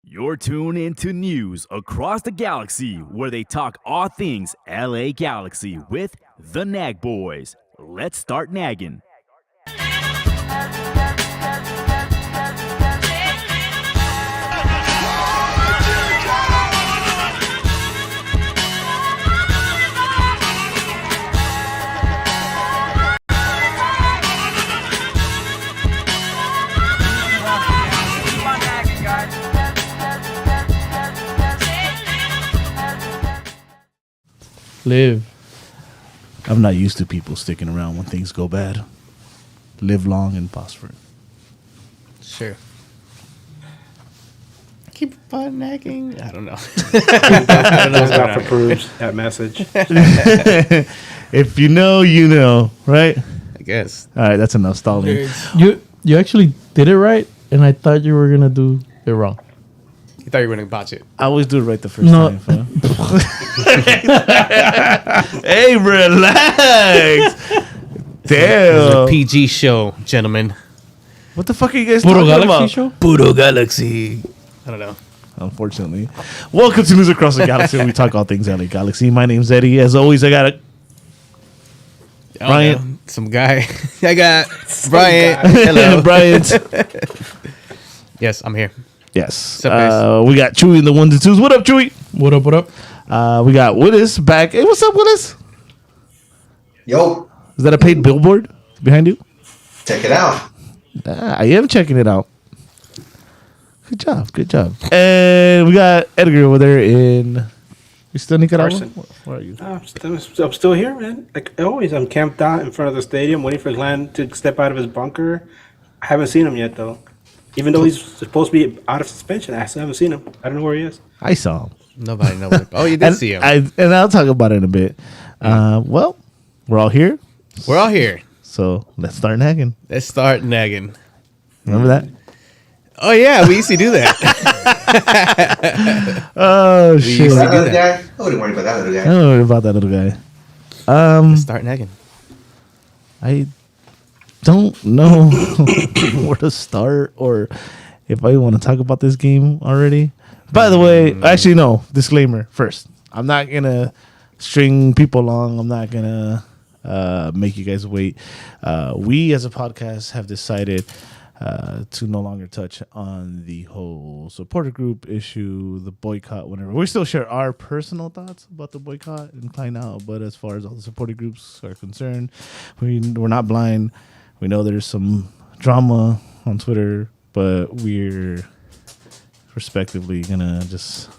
You're tuned into news across the galaxy, where they talk all things LAGalaxy with the Nag Boys. Let's start nagging. Live. I'm not used to people sticking around when things go bad. Live long and prosper. Sure. Keep on nagging. I don't know. That approves that message. If you know, you know, right? I guess. All right, that's enough stalling. You actually did it right, and I thought you were gonna do it wrong. You thought you were going to botch it. I always do it right the first time. Fam. Hey, relax. This is a Damn. PG show, gentlemen. What the fuck are you guys Puro talking Galaxy about? show? Puro Galaxy. I don't know. Unfortunately. Welcome to News Across the Galaxy, where we talk all things LA Galaxy. My name's Eddie. As always, I got a Ryan. some guy. I got Brian. Hello. Bryant. Yes, I'm here. Yes. up, guys? We got Chewy in the 1s and 2s. What up, Chewy? What up? What up? We got Willis back. Hey, what's up, Willis? Yo, Is that a paid billboard behind you? check it out. I am checking it out. Good job. Good job. And we got Edgar over there in. You still in Nicaragua? Carson. Where are you? I'm still here, man. Like always, I'm camped out in front of the stadium, waiting for Glenn to step out of his bunker. I haven't seen him yet, though. Even though he's supposed to be out of suspension, I still haven't seen him. I don't know where he is. I saw him. Nobody knows. Oh, you did see him. And I'll talk about it in a bit. Well, we're all here, We're all here. so let's start nagging. Let's start nagging. Remember that? Oh yeah, we used to do that. Oh used shit! to That do little that. guy? I wouldn't worry about that little I guy. don't know about that little guy. Start nagging. I don't know where to start or if I want to talk about this game already. By the way, actually, no. Disclaimer first. I'm not going to string people along. I'm not going to make you guys wait. We, as a podcast, have decided to no longer touch on the whole supporter group issue, the boycott, whatever. We still share our personal thoughts about the boycott and Klein out, but as far as all the supporter groups are concerned, we're not blind. We know there's some drama on Twitter, but we're respectively gonna just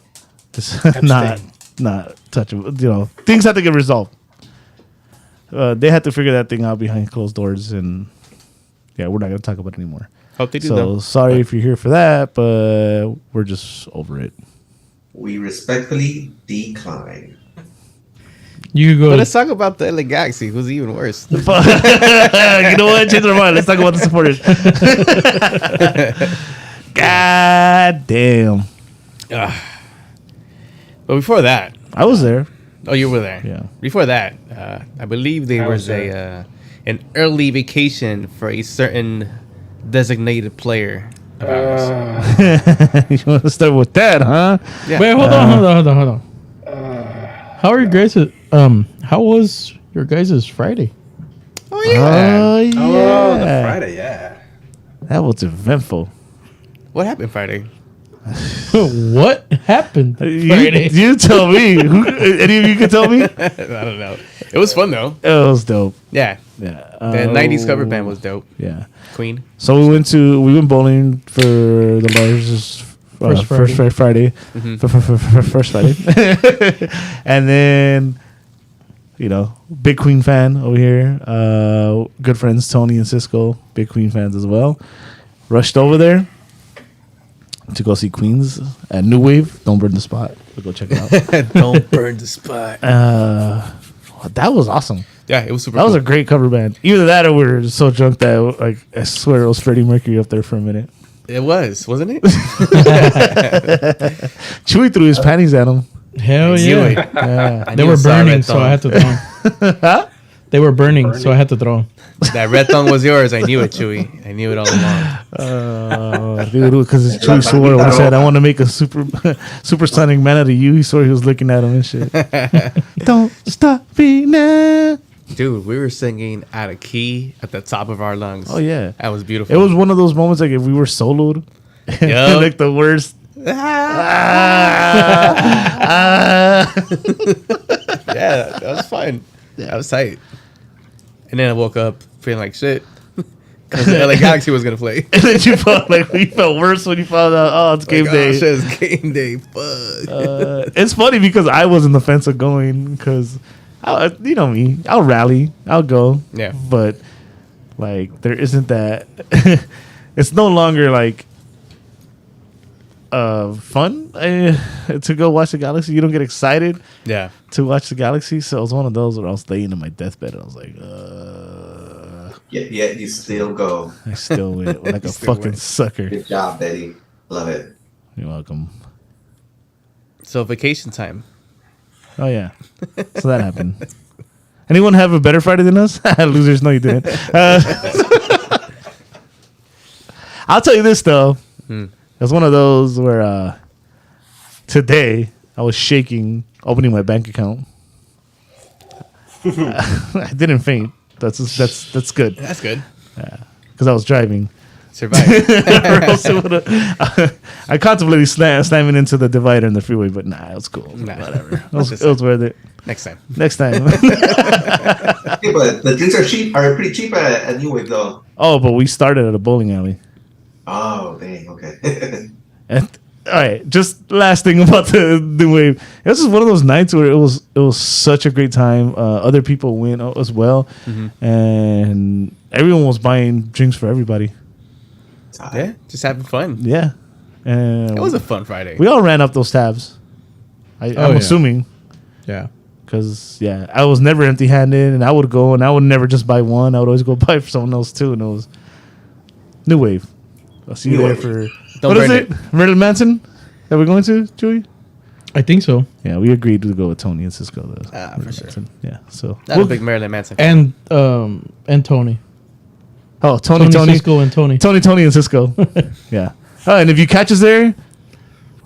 not touch it. You know, things have to get resolved. They had to figure that thing out behind closed doors, and yeah, we're not gonna talk about it anymore. Hope they do. So though. sorry if you're here for that, but we're just over it. We respectfully decline. You could go. But let's talk about the LAGalaxy. Who's even worse? You know what? Change our mind. Let's talk about the supporters. God damn. But before that, I was there. oh, you were there. Yeah. Before that, I believe there was was an early vacation for a certain designated player of ours. You want to start with that, huh? Yeah. Wait, hold on. How are you guys? How was your guys' Friday? Oh yeah. Oh, yeah. Oh, the Friday, yeah. That was eventful. What happened Friday? What happened Friday? You tell me. Any of you can tell me? I don't know. It was fun though. It was dope. Yeah. Yeah. The 90s cover band was dope. Yeah. Queen. So we went bowling for the largest first Friday. First Friday. And then, you know, big Queen fan over here. Good friends Tony and Cisco, big Queen fans as well. Rushed over there to go see Queens at New Wave. Don't burn the spot. We'll go check it out. Don't burn the spot. That was awesome. Yeah, it was super That was cool. a great cover band. Either that or we were so drunk that, like, I swear it was Freddie Mercury up there for a minute. It was, wasn't it? Chewy threw his panties at him. Hell I knew yeah! it. Yeah. I They knew were I saw a burning, red so I had thong. to throw 'em. They were burning, so I had to throw 'em. That red thong was yours. I knew it, Chewy. I knew it all along. Dude, because it's Chewy swore when he said, I want to make a supersonic man out of you. He swore he was looking at him and shit. Don't stop me now. Dude, we were singing out of key at the top of our lungs. Oh, yeah. That was beautiful. It was one of those moments like if we were soloed. Yup. Like the worst. Yeah, that was fun. That was tight. And then I woke up feeling like shit. Because the LAGalaxy was going to play. And then you felt worse when you found out, oh, it's game Like, day. Oh, shit, it's game day. Fuck. It's funny because I was in the fence of going because, you know me, I'll rally, I'll go. Yeah. But, like, there isn't that. It's no longer, like, fun to go watch the Galaxy. You don't get excited Yeah. to watch the Galaxy. So it was one of those where I was laying in my deathbed and I was like, Yet you still go. I still went like a Still fucking went. sucker. Good job, Betty. Love it. You're welcome. So vacation time. Oh, yeah. So that happened. Anyone have a better Friday than us? Losers, no, you didn't. I'll tell you this, though. It was one of those where today I was shaking opening my bank account. I didn't faint. That's good. That's good. Because I was driving. Survive. Or else it would've- I contemplated slamming into the divider in the freeway, but nah, it was cool. Nah. Whatever. It was worth it. Next time. Next time. Hey, but the drinks are pretty cheap at New Wave though. Oh, but we started at a bowling alley. Oh dang, okay. And, all right, just last thing about the New Wave. This is one of those nights where it was such a great time. Other people went as well, and everyone was buying drinks for everybody. Yeah, just having fun. Yeah, and It was a fun Friday. we all ran up those tabs. I'm yeah. assuming. Yeah. Because, I was never empty-handed, and I would go, and I would never just buy one. I would always go buy for someone else, too, and it was New Wave. I'll see you New there Wave. for... Don't what is burn it? Marilyn Manson that we're going to, Chewy? I think so. Yeah, we agreed to go with Tony and Cisco. For Marilyn sure. Manson. Yeah, so... Not a big Marilyn Manson. And Tony. Oh, Tony, Cisco and Tony. Tony and Cisco. Yeah. Oh, and if you catch us there,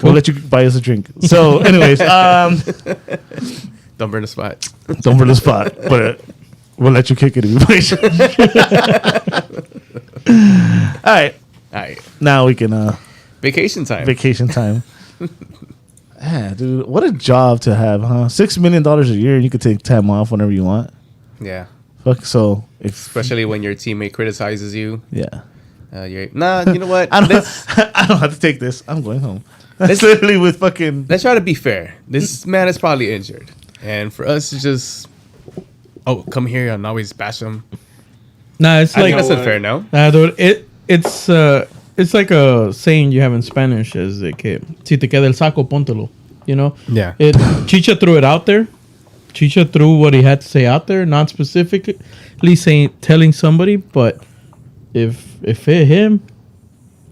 we'll let you buy us a drink. So, anyways, Don't burn the spot. don't burn the spot, but we'll let you kick it if you wish. All right. All right. Now we can Vacation time. vacation time. Yeah, dude, what a job to have, huh? $6 million a year, and you could take time off whenever you want. Yeah. Fuck, so if Especially when your teammate criticizes you. yeah, You know what? I don't Let's have to take this. I'm going home. That's literally with fucking. try to be fair. This man is probably injured. And for us, it's just, come here and always bash him. Nah, it's I like think that's unfair, no? Nah, dude, it's like a saying you have in Spanish is de que si te queda el saco, póntelo. You know? Yeah. Chicha threw it out there. Chicha threw what he had to say out there, not specifically telling somebody, but if it hit him,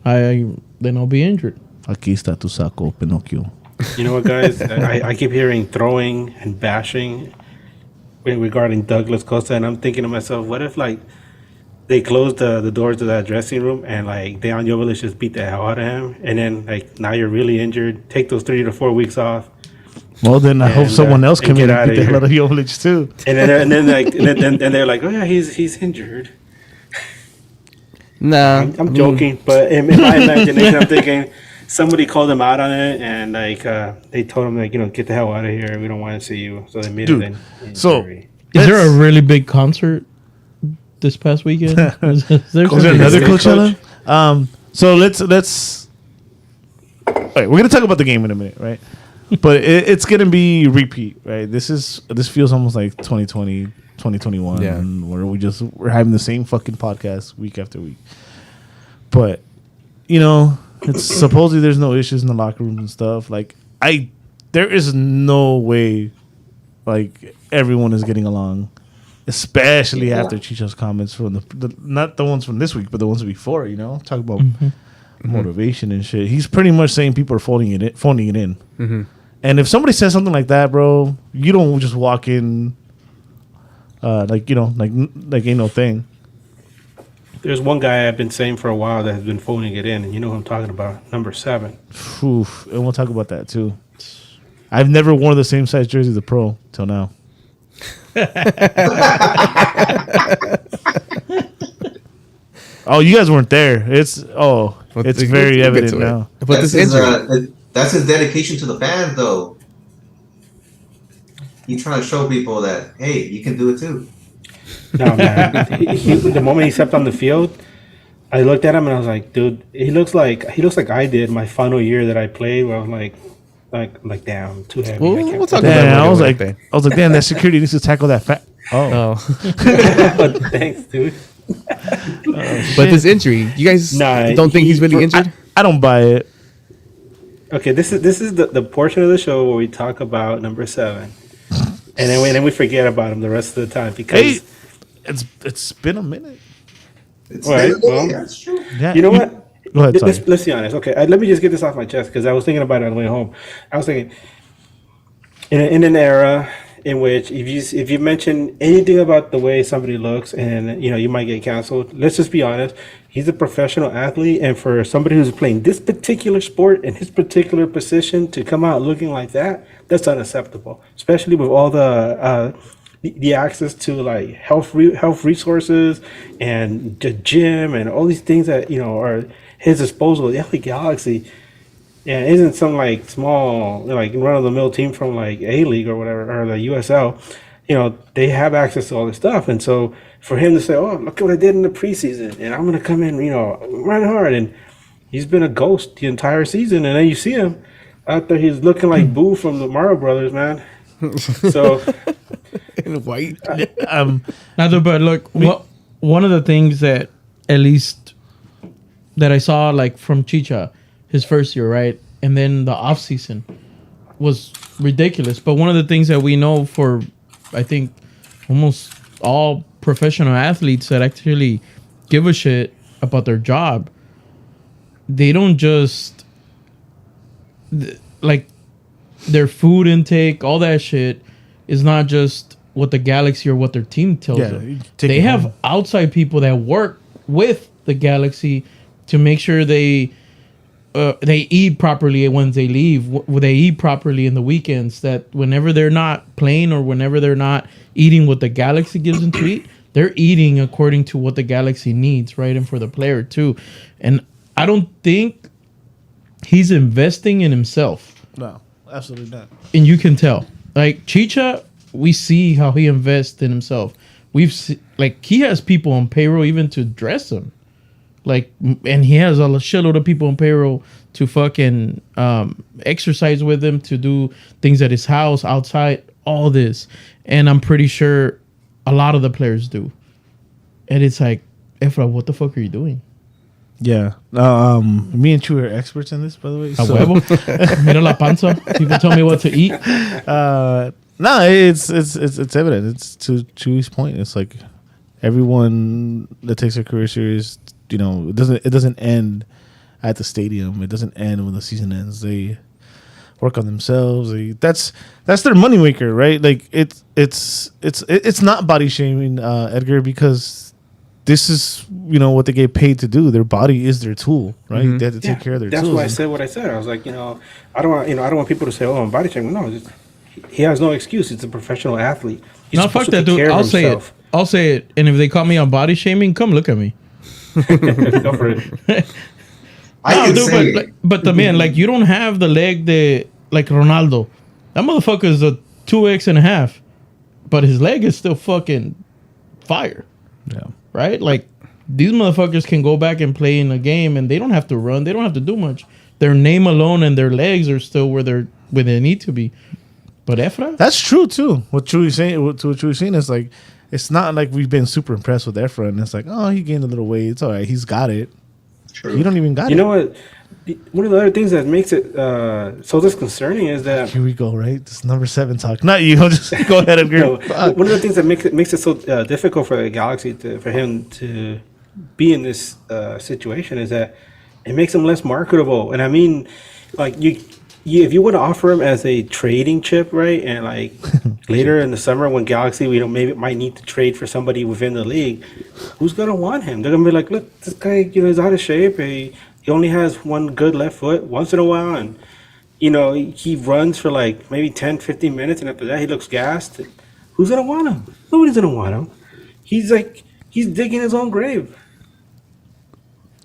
then I'll be injured. Aquí está tu saco, Pinocchio. You know what, guys? I keep hearing throwing and bashing regarding Douglas Costa, and I'm thinking to myself, what if like they closed the doors to that dressing room and like Dejan Joveljic just beat the hell out of him, and then like now you're really injured, take those 3 to 4 weeks off, Well, then I hope And, someone else and come in get and outta beat the here. hell out of Joveljic too. and then they're like, oh yeah, he's injured. Nah. I'm joking, but in my imagination, I'm thinking somebody called him out on it, and like they told him like, get the hell out of here. We don't want to see you. So they made Dude, it. so- Is there a Let's- really big concert this past weekend? Is there Was there something- another State Coachella? So let's. All right, we're gonna talk about the game in a minute, right? But it's gonna be repeat, right? This feels almost like 2020, 2021, Yeah. where we're having the same fucking podcast week after week. But it's supposedly there's no issues in the locker room and stuff. Like there is no way, like everyone is getting along, especially after Chicho's comments from the not the ones from this week, but the ones before. Talk about motivation and shit. He's pretty much saying people are phoning it in. Mm-hmm. And if somebody says something like that, bro, you don't just walk in, like ain't no thing. There's one guy I've been saying for a while that has been phoning it in, and you know who I'm talking about, number 7. Oof, and we'll talk about that too. I've never worn the same size jersey as a pro till now. Oh, you guys weren't there. It's Well, it's we'll very get evident to it. now. But That's this his, injury. that's his dedication to the fans, though. He's trying to show people that, hey, you can do it too. No, man. The moment he stepped on the field, I looked at him and I was like, dude, he looks like I did my final year that I played, where I'm like damn, too heavy. I can't We'll talk play. about Damn, that I was when like, we get damn, that security needs to tackle that fat. Oh, Thanks, dude. But this injury, you guys Nah, don't think he's really injured? I don't buy it. Okay, this is the portion of the show where we talk about number 7, and then we forget about him the rest of the time because. Hey, it's been a minute. It's All right, well, yeah, it's true. Yeah, You know what? Go ahead. Sorry. Let's be honest. Okay, let me just get this off my chest because I was thinking about it on the way home. I was thinking, in an era in which if you mention anything about the way somebody looks, and you might get canceled. Let's just be honest. He's a professional athlete, and for somebody who's playing this particular sport in his particular position to come out looking like that, that's unacceptable. Especially with all the the access to like health resources and the gym and all these things that are his disposal. The LA Galaxy, and isn't some like small like run of the mill team from like A League or whatever or the USL. They have access to all this stuff, and so for him to say, "Oh, look what I did in the preseason, and I'm gonna come in, run hard," and he's been a ghost the entire season, and then you see him out there, he's looking like Boo from the Mario Brothers, man. So, In white. Now, but look, one of the things that at least that I saw like from Chicha, his first year, right, and then the off season was ridiculous. But one of the things that we know for, I think, almost all professional athletes that actually give a shit about their job, they don't just like their food intake, all that shit is not just what the Galaxy or what their team tells them. They have outside people that work with the Galaxy to make sure they eat properly when they leave. They eat properly in the weekends. That whenever they're not playing or whenever they're not eating what the Galaxy gives them to eat, they're eating according to what the Galaxy needs, right? And for the player too. And I don't think he's investing in himself. No, absolutely not. And you can tell. Like Chicha, we see how he invests in himself. He has people on payroll even to dress him. And he has a shitload of people on payroll to fucking exercise with him, to do things at his house, outside, all this. And I'm pretty sure a lot of the players do. And it's like, Efra, what the fuck are you doing? Yeah. Me and Chewy are experts in this, by the way. A huevo. Mira la panza. People tell me what to eat. No, it's evident. It's to Chewy's point. It's like everyone that takes their career serious, it doesn't end at the stadium. It doesn't end when the season ends. They work on themselves. That's their moneymaker, right? Like it's not body shaming, Edgar, because this is what they get paid to do. Their body is their tool, right? Mm-hmm. They have to take care of their tools. That's why I said what I said. I was like, I don't want people to say, "Oh, I'm body shaming." No, he has no excuse. He's a professional athlete. He's no, fuck that, dude. I'll say it. I'll say it. And if they caught me on body shaming, come look at me. Go for it. But the man, you don't have the leg that like Ronaldo. That motherfucker is a 2.5, but his leg is still fucking fire. Yeah. Right? Like these motherfuckers can go back and play in a game, and they don't have to run. They don't have to do much. Their name alone and their legs are still where they need to be. But Efra, that's true too. What Chewy's saying is like, it's not like we've been super impressed with Efra, and it's like, oh, he gained a little weight. It's all right. He's got it. True. You don't even got it. You know what? One of the other things that makes it so disconcerting is that here we go, right? This number 7 talk. Not you. Just go ahead and agree. One of the things that makes it so difficult for the Galaxy for him to be in this situation is that it makes him less marketable. And I mean, like if you would offer him as a trading chip, right? And like later in the summer when Galaxy, maybe might need to trade for somebody within the league, who's gonna want him? They're gonna be like, look, this guy, is out of shape. He only has one good left foot once in a while, and he runs for like maybe 10, 15 minutes, and after that he looks gassed. Who's gonna want him? Nobody's gonna want him. He's digging his own grave.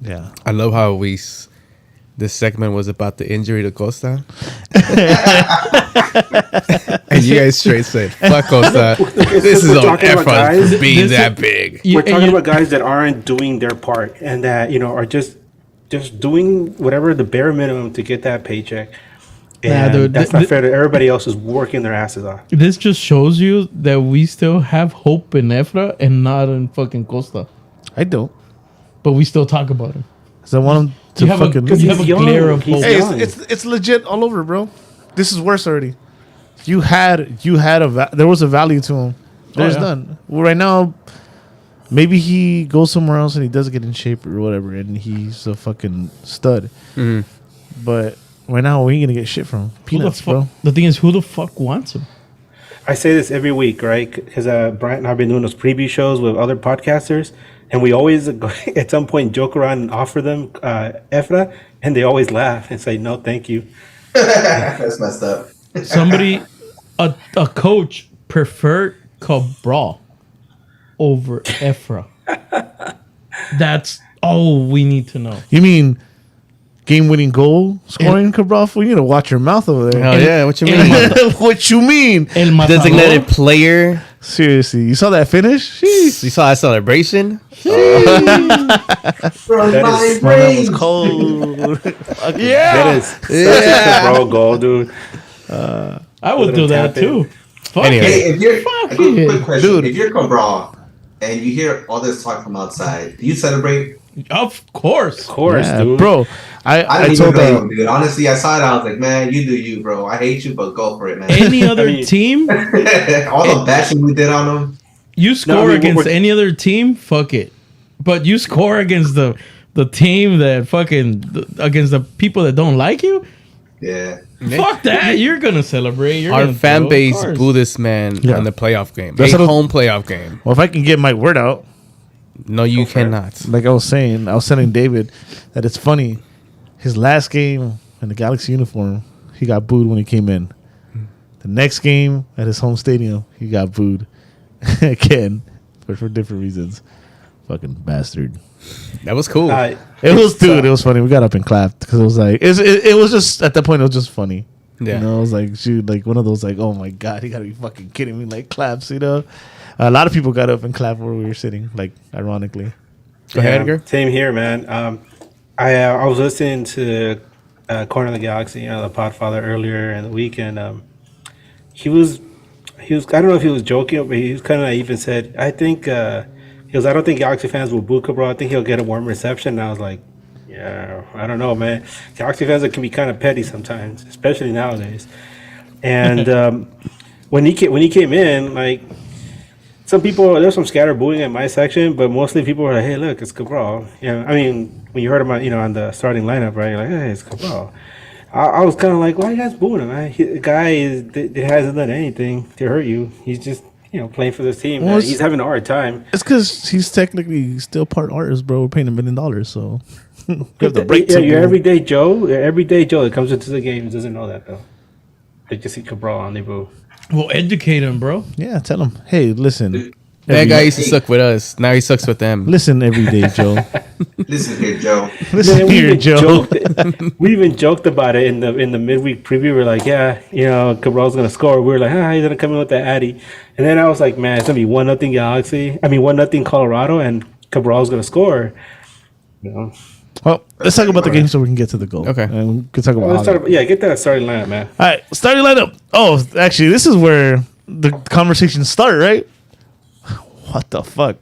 Yeah, I love how this segment was about the injury to Costa. And you guys straight said, fuck Costa. This is on Efron for being that big. We're talking about guys that aren't doing their part and that, are just doing whatever the bare minimum to get that paycheck. And dude, that's not fair to everybody else who's working their asses off. This just shows you that we still have hope in Efra and not in fucking Costa. I don't. But we still talk about him. Because I want him to you have a glare of hope. Hey, it's legit all over, bro. This is worse already. There was a value to him. There's none. Well, right now, maybe he goes somewhere else and he does get in shape or whatever, and he's a fucking stud. Mm-hmm. But right now, we ain't gonna get shit from him. Peanuts, bro. The thing is, who the fuck wants him? I say this every week, right? Because Bryant and I have been doing those preview shows with other podcasters, and we always, at some point, joke around and offer them Efra, and they always laugh and say, no, thank you. That's messed up. A coach preferred Cabral over Efra. That's all we need to know. You mean game-winning goal scoring, Cabral? You need to watch your mouth over there. Oh yeah, what you mean? What you mean? El Matador. Designated player. Seriously, you saw that finish? Jeez. You saw that celebration? From That my is- That was brain. cold. That is such a Cabral goal, dude. I would do that too. Fuck Anyway. it. Hey, if you're Fuck a quick, it. quick question, Dude. if you're Cabral and you hear all this talk from outside, do you celebrate? Of course. Of course, Yeah, dude. bro. I I don't even told blame that. him, dude. Honestly, I saw it. I was like, man, you do you, bro. I hate you, but go for it, man. Any other mean- team, all the bashing we did on him. you score I mean, against we're- any other team, fuck it. But you score against the team that against the people that don't like you, Yeah. fuck that. You're gonna celebrate. You're Our gonna fan throw, of base course. booed this man Yeah. on the playoff game. That's A what I- home playoff game. Well, if I can get my word out, No, you cannot. like I was saying, I was telling David that it's funny. His last game in the Galaxy uniform, he got booed when he came in. The next game at his home stadium, he got booed again, but for different reasons. Fucking bastard. That was cool. It was, dude. It was funny. We got up and clapped because it was like it was just at that point. It was just funny. Yeah. You know, it was like shoot, like one of those like, oh my god, you gotta be fucking kidding me, like claps. You know, a lot of people got up and clapped where we were sitting. Like ironically, Go ahead, Edgar. Same here, man. I was listening to Corner of the Galaxy, the Podfather earlier in the week, and he was I don't know if he was joking, but he was kind of even said, I think he goes, I don't think Galaxy fans will boo Cabral. I think he'll get a warm reception. And I was like, yeah, I don't know, man. Galaxy fans can be kind of petty sometimes, especially nowadays. And when he came in, like, some people, there's some scatter booing at my section, but mostly people were like, hey, look, it's Cabral. I mean, when you heard him, on the starting lineup, right, you're like, hey, it's Cabral. I was kind of like, why are you guys booing him, man? The guy hasn't done anything to hurt you. He's just, playing for this team. Well, Man. He's having a hard time. it's because he's technically still part artist, bro. We're paying $1 million, so you have to break. Yeah, to your boo. everyday Joe that comes into the game doesn't know that, though. They just see Cabral and they boo. Well, educate him, bro. Yeah, tell him, hey, listen. That guy used to suck with us. Now he sucks with them. Listen, everyday Joe. Listen here, Joe. Listen Man, here, Joe. We even joked about it in the midweek preview. We're like, yeah, Cabral's gonna score. We were like, he's gonna come in with that Addy. And then I was like, man, it's gonna be 1-0 Galaxy. 1-0 Colorado, and Cabral's gonna score. Well, let's talk about the game so we can get to the goal. Okay. And we can talk about Let's all start, that. get that starting lineup, man. All right, starting lineup. Oh, actually, this is where the conversations start, right? What the fuck?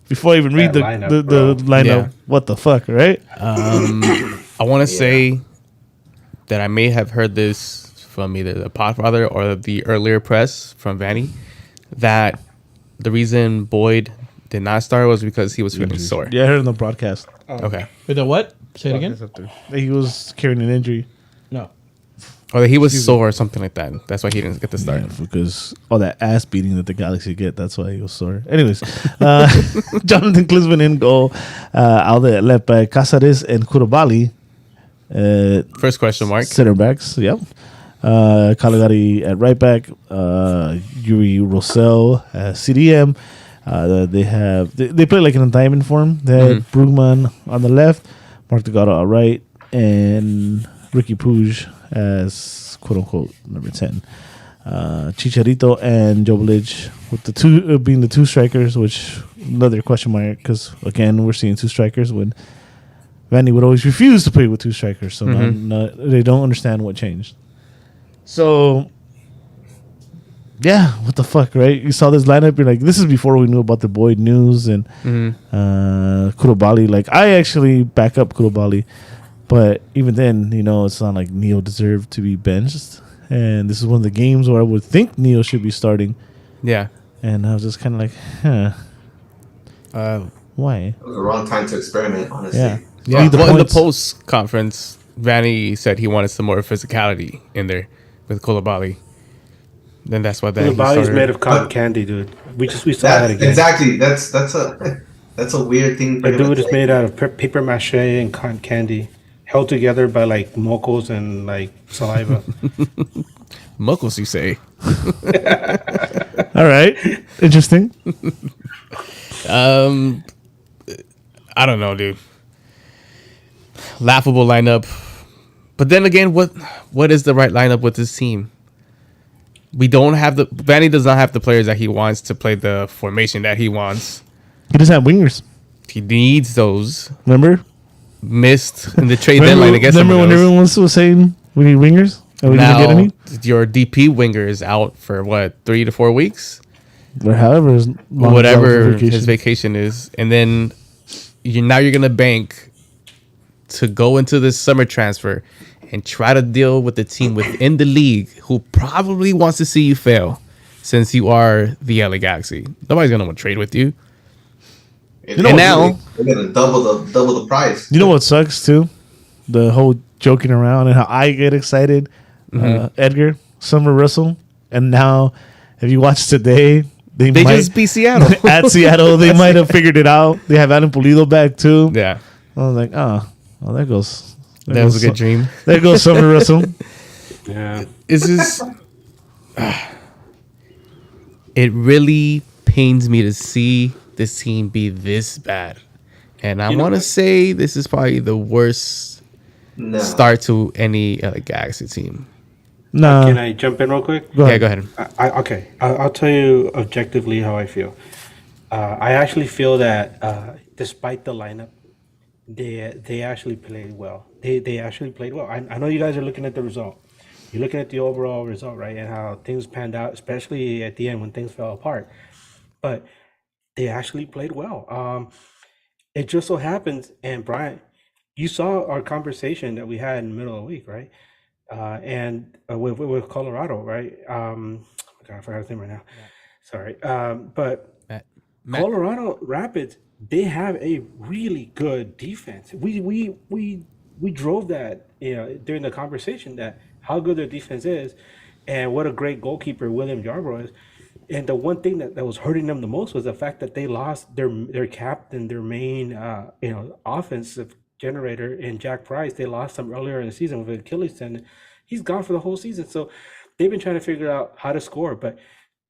Before I even read the That lineup, the bro. lineup, Yeah. what the fuck, right? I want to say that I may have heard this from either the Podfather or the earlier press from Vanny, that the reason Boyd did not start was because he was feeling sore. Yeah, I heard in the broadcast. Okay. With the what? Say it again. That he was carrying an injury. No. Or that he was sore or something like that. That's why he didn't get the start. Yeah, because all that ass beating that the Galaxy get, that's why he was sore. Anyways, Jonathan Klinsmann in goal. Alde at left back, Casares and Kurabali. First question mark. Center backs, yep. Caligari at right back. Yuri Rosell CDM. They play like in a diamond form. They had Brugman on the left, Mark Delgado at right, and Ricky Puig as quote unquote number 10. Chicharito and Joveljic with the two being the two strikers, which another question mark because again we're seeing two strikers when Vanny would always refuse to play with two strikers, so they don't understand what changed. So yeah, what the fuck, right? You saw this lineup, you're like, this is before we knew about the Boyd news and Kurobali. Like, I actually back up Kurobali, but even then, it's not like Neo deserved to be benched. And this is one of the games where I would think Neo should be starting. Yeah. And I was just kind of like, why? It was the wrong time to experiment, honestly. Yeah. Yeah. Need the Well, in the points. post conference, Vanny said he wanted some more physicality in there with Kolobali. Then that's why The he body's started. made of cotton candy, dude. We saw that again. Exactly. That's a weird thing. The for him dude to is say. made out of paper mache and cotton candy, held together by like mocos and like saliva. Muckles, you say. All right. Interesting. I don't know, dude. Laughable lineup. But then again, what is the right lineup with this team? We don't have Vanny does not have the players that he wants to play the formation that he wants. He doesn't have wingers. He needs those. Remember? Missed in the trade deadline against Remember when everyone was saying we need wingers? And we didn't get any? Your DP winger is out for what, 3 to 4 weeks? Or however Whatever his vacation is. And then you're going to bank to go into this summer transfer and try to deal with the team within the league who probably wants to see you fail since you are the LA Galaxy. Nobody's going to want to trade with you. And now they're gonna double the price. You know what sucks too? The whole joking around and how I get excited. Edgar, Summer Russell, and now if you watch today, they might just beat Seattle. at Seattle. They might have figured it out. They have Alan Pulido back too. Yeah, I was like, well, there goes. That was a good dream. There goes Summer Russell. Yeah, It's just it really pains me to see this team be this bad, and I want to say this is probably the worst start to any Galaxy team. Nah. Can I jump in real quick? Go ahead. I'll tell you objectively how I feel. I actually feel that despite the lineup, they actually played well. They actually played well. I know you guys are looking at the result. You're looking at the overall result, right, and how things panned out, especially at the end when things fell apart. But they actually played well. It just so happens, and Brian, you saw our conversation that we had in the middle of the week, right? And with Colorado, right? God, I forgot his name right now. Sorry. But Matt. Colorado Rapids, they have a really good defense. We drove that, during the conversation, that how good their defense is, and what a great goalkeeper William Yarbrough is. And the one thing that was hurting them the most was the fact that they lost their captain, their main offensive generator in Jack Price. They lost him earlier in the season with Achilles tendon. He's gone for the whole season. So they've been trying to figure out how to score, but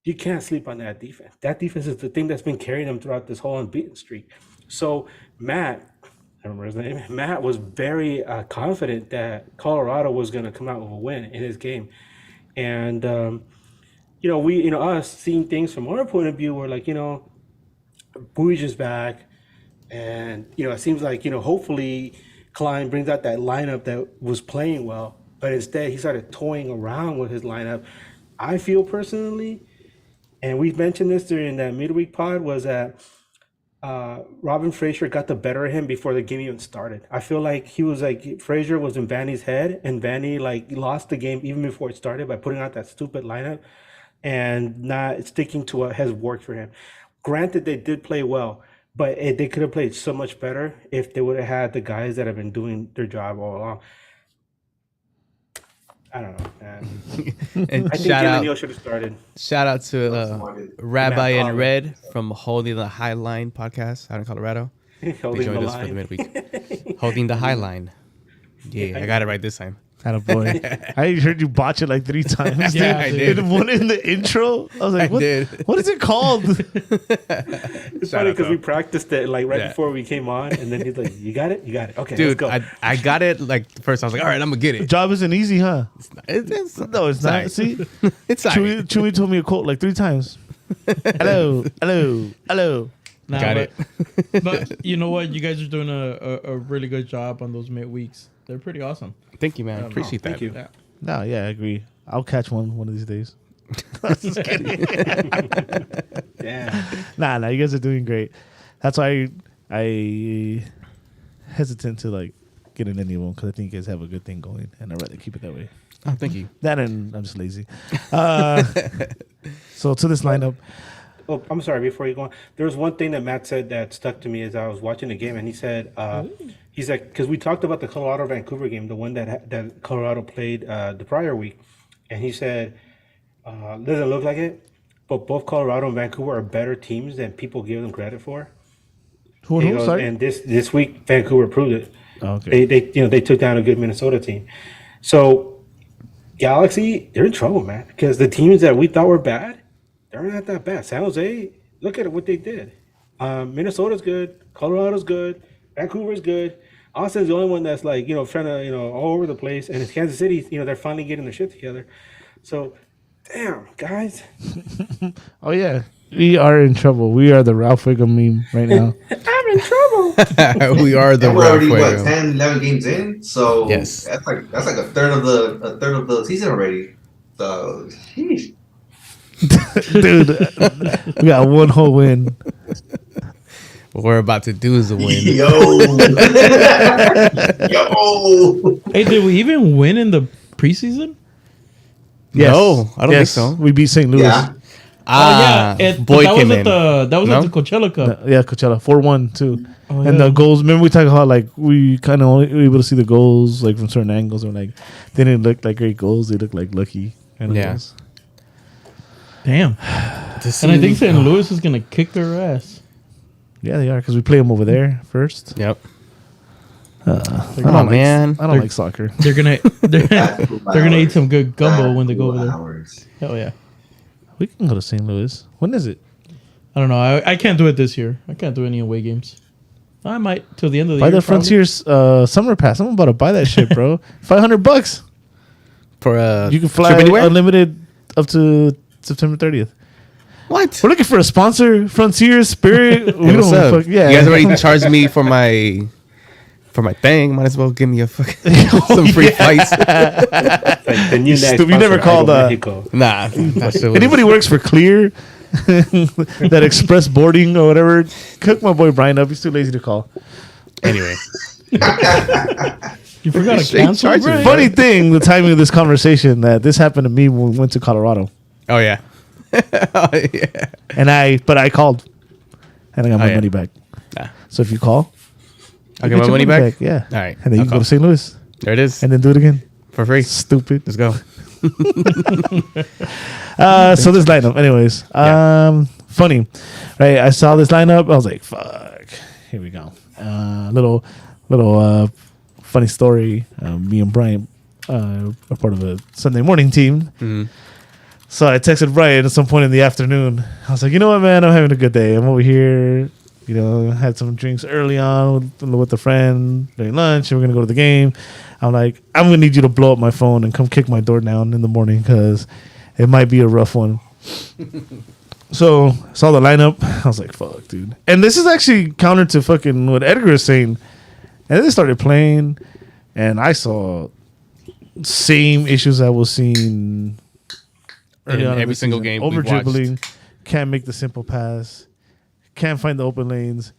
you can't sleep on that defense. That defense is the thing that's been carrying them throughout this whole unbeaten streak. So Matt, I remember his name, Matt was very confident that Colorado was going to come out with a win in his game. And, us seeing things from our point of view, we're like, Bouy's is back. And, it seems like, hopefully Klein brings out that lineup that was playing well. But instead, he started toying around with his lineup. I feel personally, and we mentioned this during that midweek pod, was that Robin Fraser got the better of him before the game even started. I feel like Fraser was in Vanny's head, and Vanny lost the game even before it started by putting out that stupid lineup and not sticking to what has worked for him. Granted, they did play well, but they could have played so much better if they would have had the guys that have been doing their job all along. I don't know, man. And I think Jim Neal should have started. Shout out to Rabbi in Red from Holding the High Line podcast out in Colorado. They joined us for the midweek. Holding the High Line. Yeah, I got it right this time. Boy. I heard you botch it like 3 times. Yeah, I did. And one in the intro, I was like, what is it called? It's funny because we practiced it before we came on, and then he's like, you got it? Okay, dude, let's go. I got it first. I was like, all right, I'm going to get The it. job isn't easy, huh? It's No, it's not. right. See? It's Chewy told me a quote 3 times. Hello. Nah, Got it. But you know what? You guys are doing a really good job on those midweeks. They're pretty awesome. Thank you, man. Appreciate that. Thank you. Yeah. No, yeah, I agree. I'll catch one of these days. Just kidding. Damn. Nah, you guys are doing great. That's why I hesitant to get in any of them, because I think you guys have a good thing going, and I'd rather keep it that way. Oh, thank you. That, and I'm just lazy. So to this lineup. Oh, I'm sorry. Before you go on, there was one thing that Matt said that stuck to me as I was watching the game, and he said, because we talked about the Colorado Vancouver game, the one that Colorado played the prior week, and he said, doesn't look like it, but both Colorado and Vancouver are better teams than people give them credit for. Who? Sorry. And this week Vancouver proved it. Oh, okay. They took down a good Minnesota team. So Galaxy, they're in trouble, man, because the teams that we thought were bad, they're not that bad. San Jose, look at what they did. Minnesota's good. Colorado's good. Vancouver's good. Austin's the only one that's like, trying to, all over the place. And it's Kansas City, they're finally getting their shit together. So, damn, guys. Oh yeah, we are in trouble. We are the Ralph Wiggum meme right now. I'm in trouble. We are the And we're already Ralph Wiggum. 10, 11 games in. So Yes. that's like a third of the season already. So sheesh. Dude, we got one whole win. What we're about to do is a win. Yo. Yo. Hey, did we even win in the preseason? Yes. No, I don't think so. We beat St. Louis. Yeah. Boyd that came was in. that was No? at the Coachella Cup. Yeah, Coachella 4-1 too. Oh, And yeah. the goals. Remember we talked about how like we kind of only were able to see the goals like from certain angles, or like they didn't look like great goals. They looked like lucky kind of Yeah. goals. Damn. And I think St. Louis is gonna kick their ass. Yeah, they are because we play them over there first. Yep. I Come don't on, like- man. I don't like soccer. They're gonna eat some good gumbo when they go over there. Hours. Hell yeah. We can go to St. Louis. When is it? I don't know. I can't do it this year. I can't do any away games. I might till the end of the Buy year. the Frontiers summer pass. I'm about to buy that shit, bro. $500. For You can fly trip anywhere? unlimited up to September 30th. What? We're looking for a sponsor. Frontiers, Spirit. We Hey, what's up? yeah. You guys already charged me for my thing. Might as well give me a fucking some free flights. Like the new next Stupid. You never sponsor, called, Idle Mexico. Nah, that shit was, Anybody works for Clear, that express boarding or whatever, cook my boy Brian up. He's too lazy to call. Anyway, You forgot to Straight cancel. charges. Right? Funny thing, the timing of this conversation, that this happened to me when we went to Colorado, oh yeah, oh yeah. and I called, and I got my yeah. money back. Nah. So if you call, I'll you get my your money back. Yeah. All right, And then you I'll can go call. to St. Louis There it is and then do it again. for free. Stupid. Let's go. So this lineup, anyways, funny, right? I saw this lineup. I was like, "Fuck, here we go." Little funny story. Me and Brian are part of a Sunday morning team. So I texted Brian at some point in the afternoon. I was like, "You know what, man? I'm having a good day. I'm over here. Had some drinks early on with a friend during lunch, and we're gonna go to the game." I'm like, "I'm gonna need you to blow up my phone and come kick my door down in the morning because it might be a rough one." So saw the lineup. I was like, "Fuck, dude!" And this is actually counter to fucking what Edgar is saying. And then they started playing, and I saw same issues I was seeing early In on every the single season. game Over we've watched. dribbling, can't make the simple pass, can't find the open lanes.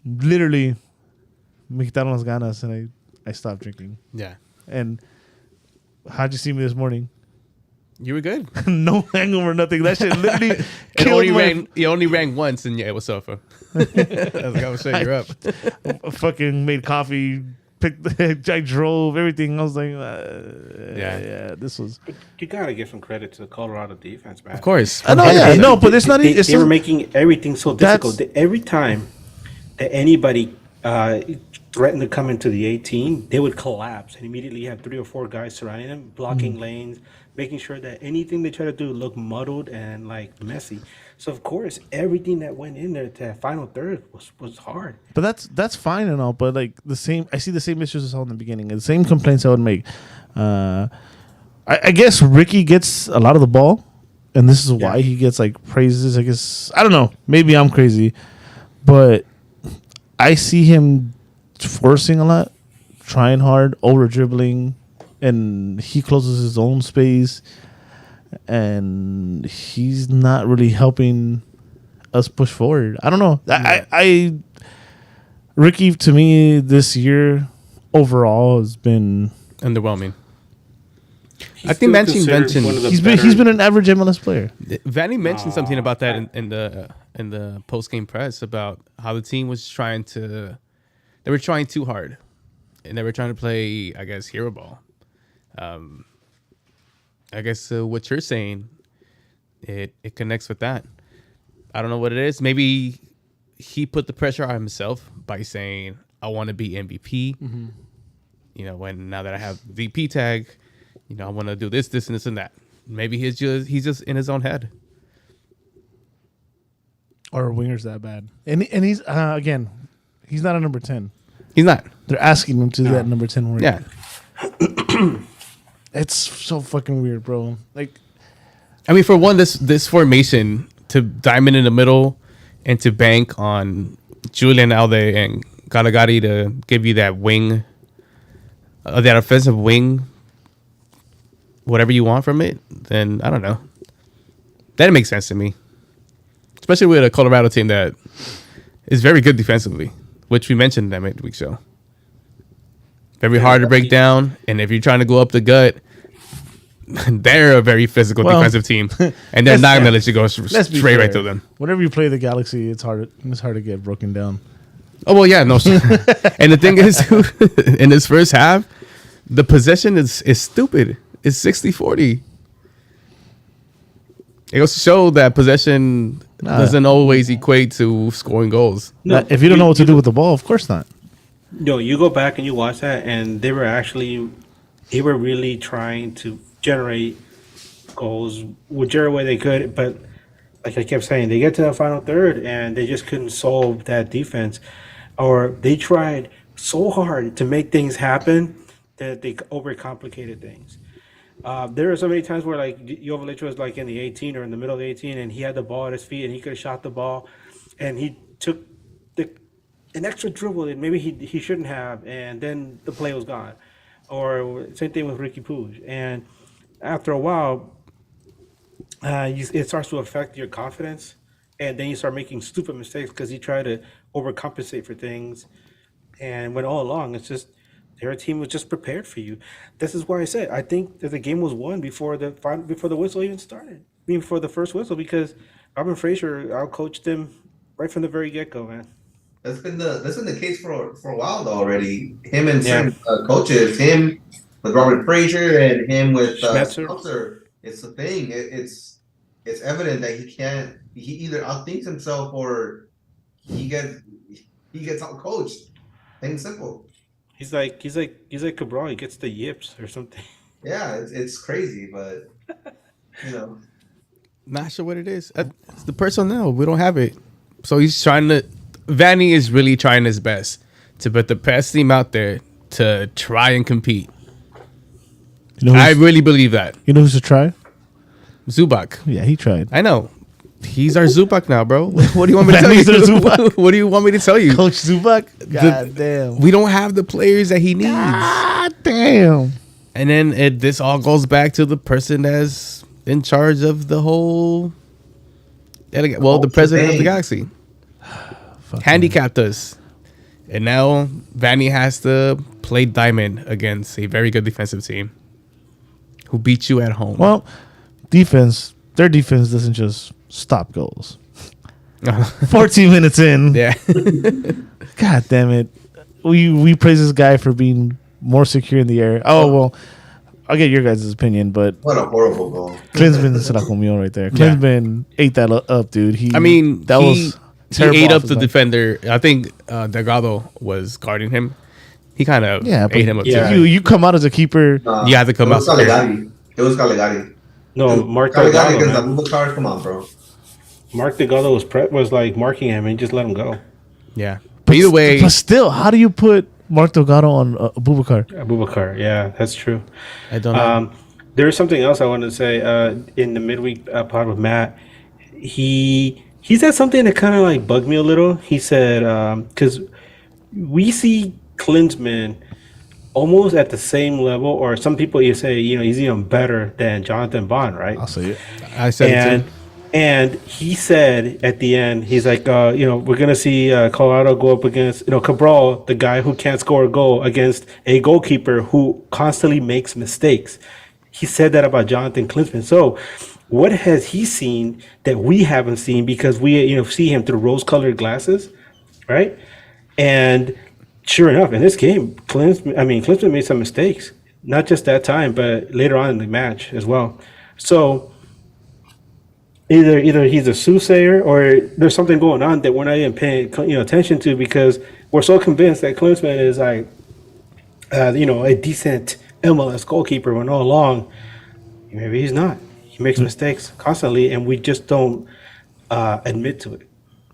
Literally, me quitaron las ganas, and I stopped drinking. Yeah, And how'd you see me this morning? you were good. No hangover, nothing. That shit literally It killed only my rang. You only rang once, and yeah, it was sofa. I was like, "I'm sure you're up." fucking made coffee, I drove everything. I was like, Yeah. this was. You gotta give some credit to the Colorado defense, man. Of course. I know, yeah, no, but it's not. They, It's they were just, making everything so difficult. Every time that anybody threatened to come into the 18, they would collapse and immediately have 3 or 4 guys surrounding them, blocking lanes, making sure that anything they try to do looked muddled and like messy. So of course, everything that went in there to that final third was hard. but that's fine and all. But like the same, I see the same issues I saw in the beginning. The same complaints I would make. I guess Ricky gets a lot of the ball, and this is why he gets like praises. I guess I don't know. Maybe I'm crazy, but I see him forcing a lot, trying hard, over dribbling, and he closes his own space, and he's not really helping us push forward. I don't know. I Ricky to me this year overall has been Underwhelming. I He's think still Mancini considered one of mentioned the he's better- been an average MLS player. Vanny mentioned something about that in the post game press about how the team was trying to, they were trying too hard, and they were trying to play, I guess, hero ball. I guess what you're saying, it connects with that. I don't know what it is. Maybe he put the pressure on himself by saying, "I want to be MVP." When now that I have VP tag, I want to do this, and this, and that. Maybe he's just in his own head. Or are wingers that bad? And he's again, he's not a number 10. He's not. They're asking him to do that number 10 work. Yeah. It's so fucking weird, bro. Like, I mean, for one, this formation to diamond in the middle and to bank on Julian Alde and Galagari to give you that wing, that offensive wing, whatever you want from it, then I don't know. That makes sense to me. Especially with a Colorado team that is very good defensively, which we mentioned in that midweek show. Very hard to break down, and if you're trying to go up the gut, they're a very physical defensive team, and they're not going to let you go straight right through them. Whenever you play the Galaxy, it's hard to get broken down. Oh, well, yeah, no. And the thing is, in this first half, the possession is stupid. It's 60-40. It goes to show that possession doesn't always equate to scoring goals. No, if you don't know what to do with the ball, of course not. No, you go back and you watch that, and they were really trying to generate goals whichever way they could. But like I kept saying, they get to the final third, and they just couldn't solve that defense, or they tried so hard to make things happen that they overcomplicated things. There are so many times where like Jovic was like in the 18 or in the middle of the 18, and he had the ball at his feet, and he could have shot the ball, and he took an extra dribble that maybe he shouldn't have, and then the play was gone. Or same thing with Ricky Puig. And after a while, it starts to affect your confidence, and then you start making stupid mistakes because you try to overcompensate for things. And when all along, it's just their team was just prepared for you. This is why I said I think that the game was won before the whistle even started. Before the first whistle, because Robin Fraser outcoached them right from the very get-go, man. That's been the case for a while though already. Him and certain coaches, him with Robert Frazier and him with Spencer. It's the thing. It's evident that he either outthinks himself or he gets outcoached. Plain and simple. He's like Cabral. He gets the yips or something. Yeah, it's crazy, but you know, not sure what it is. It's the personnel. We don't have it, so he's trying to. Vanny is really trying his best to put the best team out there to try and compete. I really believe that. You know who's to try? Zubac. Yeah, he tried. I know. He's our Zubac now, bro. What do you want me to tell you? What do you want me to tell you? Coach Zubac? God damn. We don't have the players that he needs. God damn. And then this all goes back to the person that's in charge of the whole... the president of the Galaxy. Handicapped us. And now Vanny has to play diamond against a very good defensive team who beat you at home. Well, their defense doesn't just stop goals. 14 minutes in. Yeah. God damn it. We praise this guy for being more secure in the air. Oh, well, I'll get your guys' opinion, but... What a horrible goal. Klinsmann se la comió right there. Klinsmann ate that up, dude. He ate up the defender. I think Delgado was guarding him. He kind of ate him up too. You come out as a keeper. You have to come out. It was Galagari. No, Mark Delgado. Against Abubakar. Come on, bro. Mark Delgado was like marking him and just let him go. Yeah. But either way. But still, how do you put Mark Delgado on Abubakar? Abubakar, yeah, that's true. I don't know. There is something else I wanted to say in the midweek pod with Matt. He said something that kind of like bugged me a little. He said, because we see Klinsmann almost at the same level, or some people you say, he's even better than Jonathan Bond, right? I'll say it. I said it too. And he said at the end, he's like, we're going to see Colorado go up against, Cabral, the guy who can't score a goal, against a goalkeeper who constantly makes mistakes. He said that about Jonathan Klinsmann. So what has he seen that we haven't seen, because we see him through rose-colored glasses, right? And sure enough, in this game, Klinsmann made some mistakes, not just that time, but later on in the match as well. So either he's a soothsayer or there's something going on that we're not even paying attention to, because we're so convinced that Klinsmann is like a decent MLS goalkeeper, when all along maybe he's not. He makes mistakes constantly, and we just don't admit to it.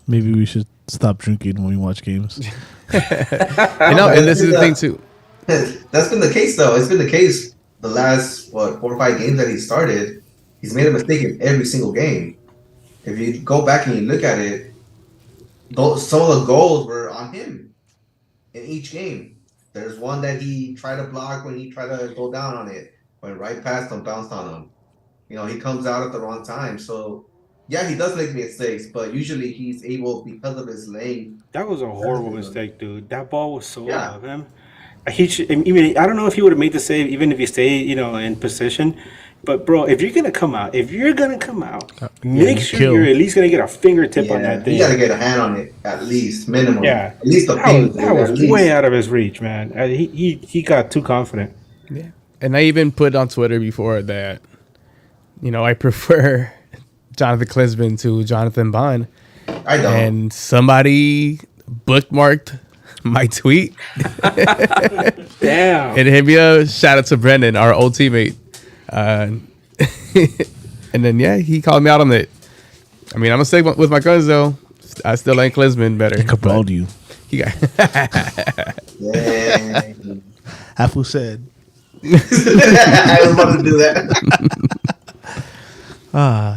Maybe we should stop drinking when we watch games. And this is the thing too. That's been the case, though. It's been the case the last 4 or 5 games that he started. He's made a mistake in every single game. If you go back and you look at it, some of the goals were on him in each game. There's one that he tried to block when he tried to go down on it, went right past him, bounced on him. He comes out at the wrong time. So, yeah, he does make mistakes, but usually he's able, because of his lane. That was a horrible mistake, dude. That ball was so out of him. I don't know if he would have made the save even if he stayed, in position. But bro, if you're gonna come out, make sure you're at least gonna get a fingertip on that thing. You gotta get a hand on it at least, minimum. Yeah, at least that was way out of his reach, man. He got too confident. Yeah, and I even put on Twitter before that, I prefer Jonathan Klinsmann to Jonathan Bond. I don't. And somebody bookmarked my tweet. Damn. And hit me a shout out to Brendan, our old teammate. And then he called me out on it. I mean, I'm gonna stay with my guns though. I still like Klinsmann better. Cabral you. He got Afu said. I was about to do that.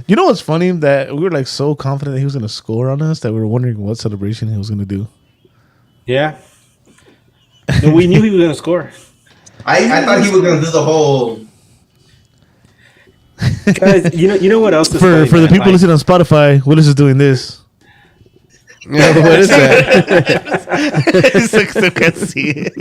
You know what's funny? That we were so confident that he was gonna score on us that we were wondering what celebration he was gonna do. Yeah. We knew he was gonna score. I thought he was gonna do the whole. Guys, you know what else? For the people listening on Spotify, Willis is doing this. Yeah, what is that? Still can't see it.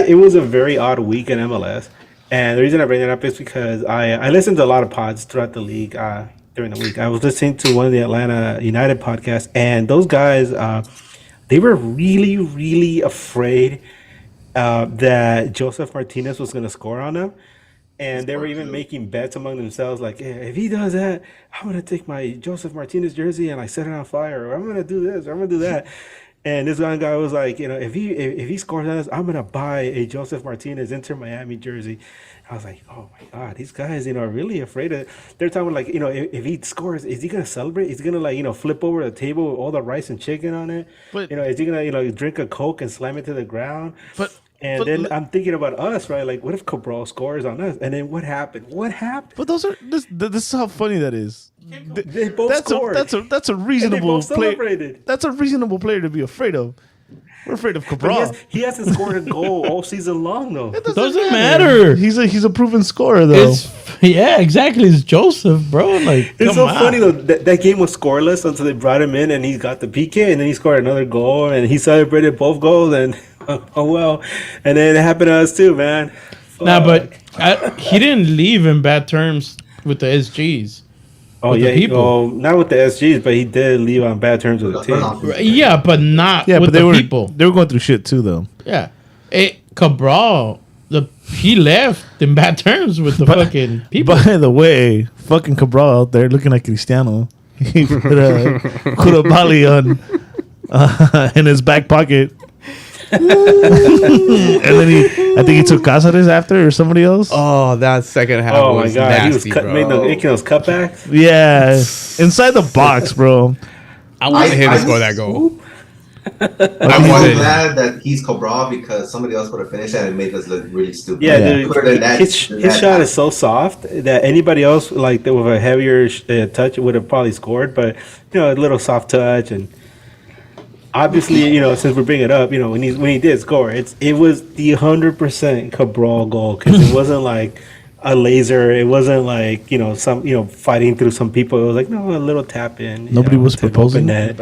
It was a very odd week in MLS, and the reason I bring it up is because I listened to a lot of pods throughout the league during the week. I was listening to one of the Atlanta United podcasts, and those guys they were really, really afraid that Joseph Martinez was going to score on them. And they were even making bets among themselves, like, hey, if he does that, I'm gonna take my Joseph Martinez jersey and set it on fire, or I'm gonna do this, or I'm gonna do that. And this one guy was like, if he scores on us, I'm gonna buy a Joseph Martinez Inter Miami jersey. I was like, oh my God, these guys, are really afraid of. They're talking like, if he scores, is he gonna celebrate? Is he gonna flip over the table with all the rice and chicken on it? But is he gonna drink a Coke and slam it to the ground? And then I'm thinking about us, right? Like, what if Cabral scores on us? And then what happened? But this is how funny that is. They both scored. That's a reasonable player. That's a reasonable player to be afraid of. We're afraid of Cabral. He hasn't scored a goal all season long, though. It doesn't matter. He's a proven scorer, though. Exactly. It's Joseph, bro. It's so funny though. That game was scoreless until they brought him in, and he got the PK, and then he scored another goal, and he celebrated both goals, and oh well. And then it happened to us too, man. Nah, but he didn't leave in bad terms with the SGs. Oh yeah, not with the SGs, but he did leave on bad terms with the team. Yeah, but not with the people. They were going through shit too, though. Yeah, Cabral, he left in bad terms with the fucking people. By the way, fucking Cabral out there looking like Cristiano. He put a Koulibaly on in his back pocket. And then I think he took Cáceres after or somebody else. Oh, that second half was nasty, he was making those cutbacks. Yeah, inside the box, bro. I wanted him to score that goal. I'm so glad that he's Cabral because somebody else would have finished that and made us look really stupid. Yeah, dude, his shot is so soft that anybody else with a heavier touch would have probably scored. But a little soft touch and. Obviously, since we're bringing it up, when he did score, it was the 100% Cabral goal because it wasn't like a laser. It wasn't like some fighting through some people. It was like a little tap in. Nobody was proposing that.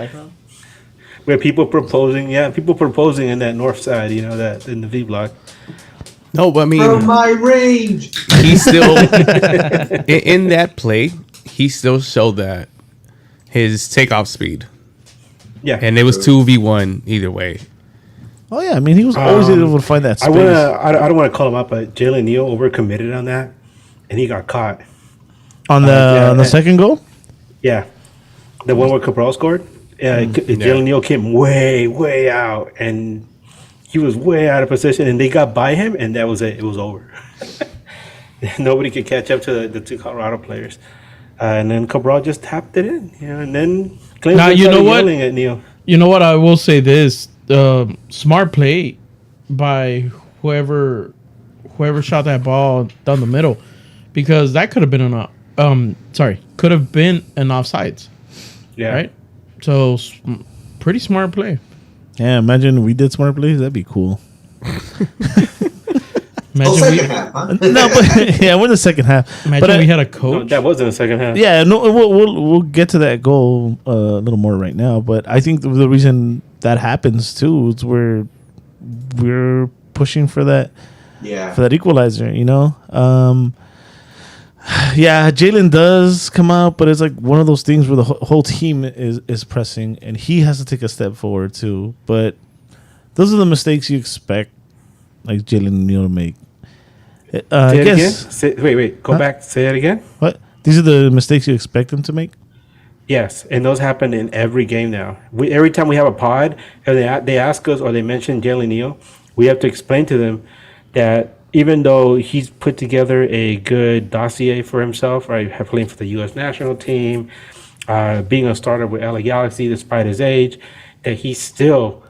Where people proposing in that north side, that in the V block. No, but I mean, from my range, he still in that play. He still showed that his takeoff speed. Yeah, and it was 2v1 either way. Oh yeah, I mean he was always able to find that space. I don't want to call him up, but Jalen Neal overcommitted on that, and he got caught on the second goal. Yeah, the one where Cabral scored. Jalen Neal came way out, and he was way out of position, and they got by him, and that was it. It was over. Nobody could catch up to the two Colorado players. And then Cabral just tapped it in, and then Clint Now, you know what? yelling at Neil. You know what? I will say this: smart play by whoever shot that ball down the middle, because that could have been could have been an offsides. Yeah. Right. So pretty smart play. Yeah, imagine we did smart plays. That'd be cool. Imagine second half, huh? No, but yeah, we're in the second half. we had a No, coach. that was in the second half. Yeah, no, we'll get to that goal a little more right now. But I think the reason that happens too is we're pushing for that equalizer. You know, yeah, Jalen does come out, but it's like one of those things where the whole team is pressing, and he has to take a step forward too. But those are the mistakes you expect, like Jalen Neal to make. Say it again? Wait. Go back. Say it again. What? These are the mistakes you expect them to make? Yes, and those happen in every game now. Every time we have a pod, and they ask us or they mention Jalen Neal, we have to explain to them that even though he's put together a good dossier for himself, right, playing for the U.S. national team, being a starter with LAGalaxy despite his age, that he still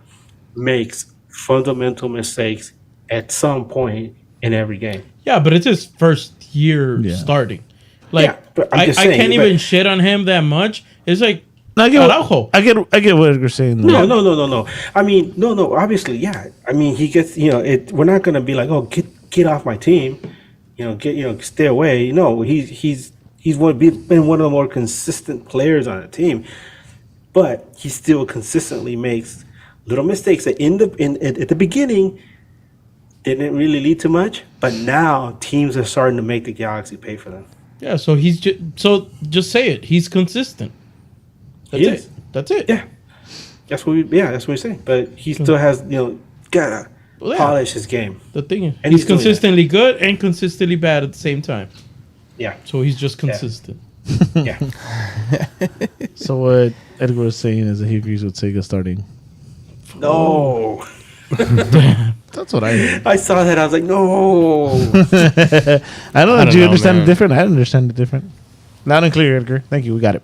makes fundamental mistakes at some point in every game. Yeah, but it's his first year starting. Like, Yeah, but I'm I just saying, can't but- even shit on him that much. It's like, I Araujo. get what Edgar's saying. though. No. I mean, no. Obviously, yeah. I mean, he gets. We're not gonna be like, oh, get off my team. Stay away. No, he's been one of the more consistent players on the team, but he still consistently makes little mistakes that at the beginning didn't really lead to much, but now teams are starting to make the Galaxy pay for them. yeah. So he's just say it. He's consistent. That's He it. is. That's it. Yeah, that's what we say. But he still has gotta Well, yeah. polish his game. The thing is, And he's he's doing consistently good and consistently bad at the same time. Yeah, So he's just consistent. yeah. So what Edgar was saying is that he agrees with Sega starting. No, That's what I heard. I saw that. I was like, no. I don't know. Do you know, understand man. it different? I understand it different. Loud and clear, Edgar. Thank you. We got it.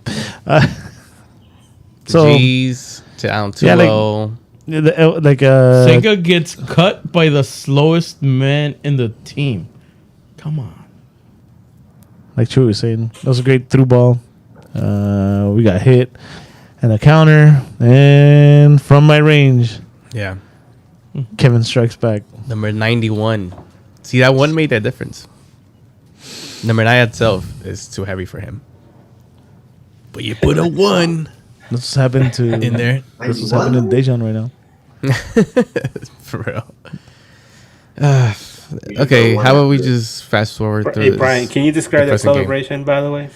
So G's down too Yeah, like- low. Sega gets cut by the slowest man in the team. Come on. like Chewy was saying, that was a great through ball. We got hit and a counter, and from my range, Yeah. Kevin strikes back. Number 91. See, that one made that difference. Number 9 itself is too heavy for him. But you put a 1 This was happening to in there. This was happening to Dejan right now. For real. Okay, how about we just fast forward through Hey, this Brian, can you describe that depressing game? celebration, by the way?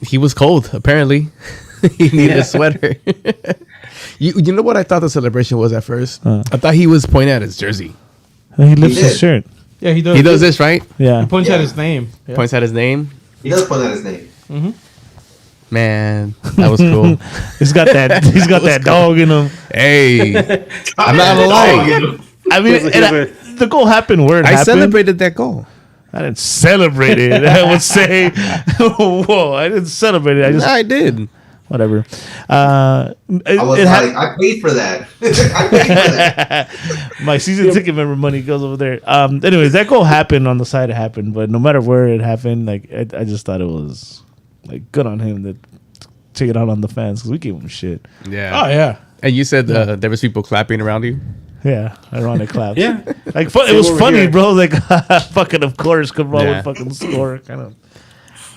He was cold, apparently. He needed a sweater. You know what I thought the celebration was at first? I thought he was pointing at his jersey. And he lifts He his did. shirt. Yeah, he does. He does this, right? Yeah. He points at Yeah. his name. Yeah. Points at his name. He does point out his name. Man, that was cool. He's got that. He's got that dog in him. Hey, I'm not gonna lie. I mean, the goal happened where it I happened. celebrated that goal. I didn't celebrate it. I would say, whoa, I didn't celebrate it. I just I did. whatever. I was like, I paid for that. I paid for that. My season ticket member money goes over there. Anyways, that goal happened on the side it happened, but no matter where it happened, like I just thought it was like good on him to take it out on the fans because we gave him shit. Yeah. Oh, yeah. And you said there was people clapping around you. Yeah, ironic claps. Yeah. Like it Same was over funny, here. bro. Like fucking, of course, Cabral Yeah. would fucking score. Kind of.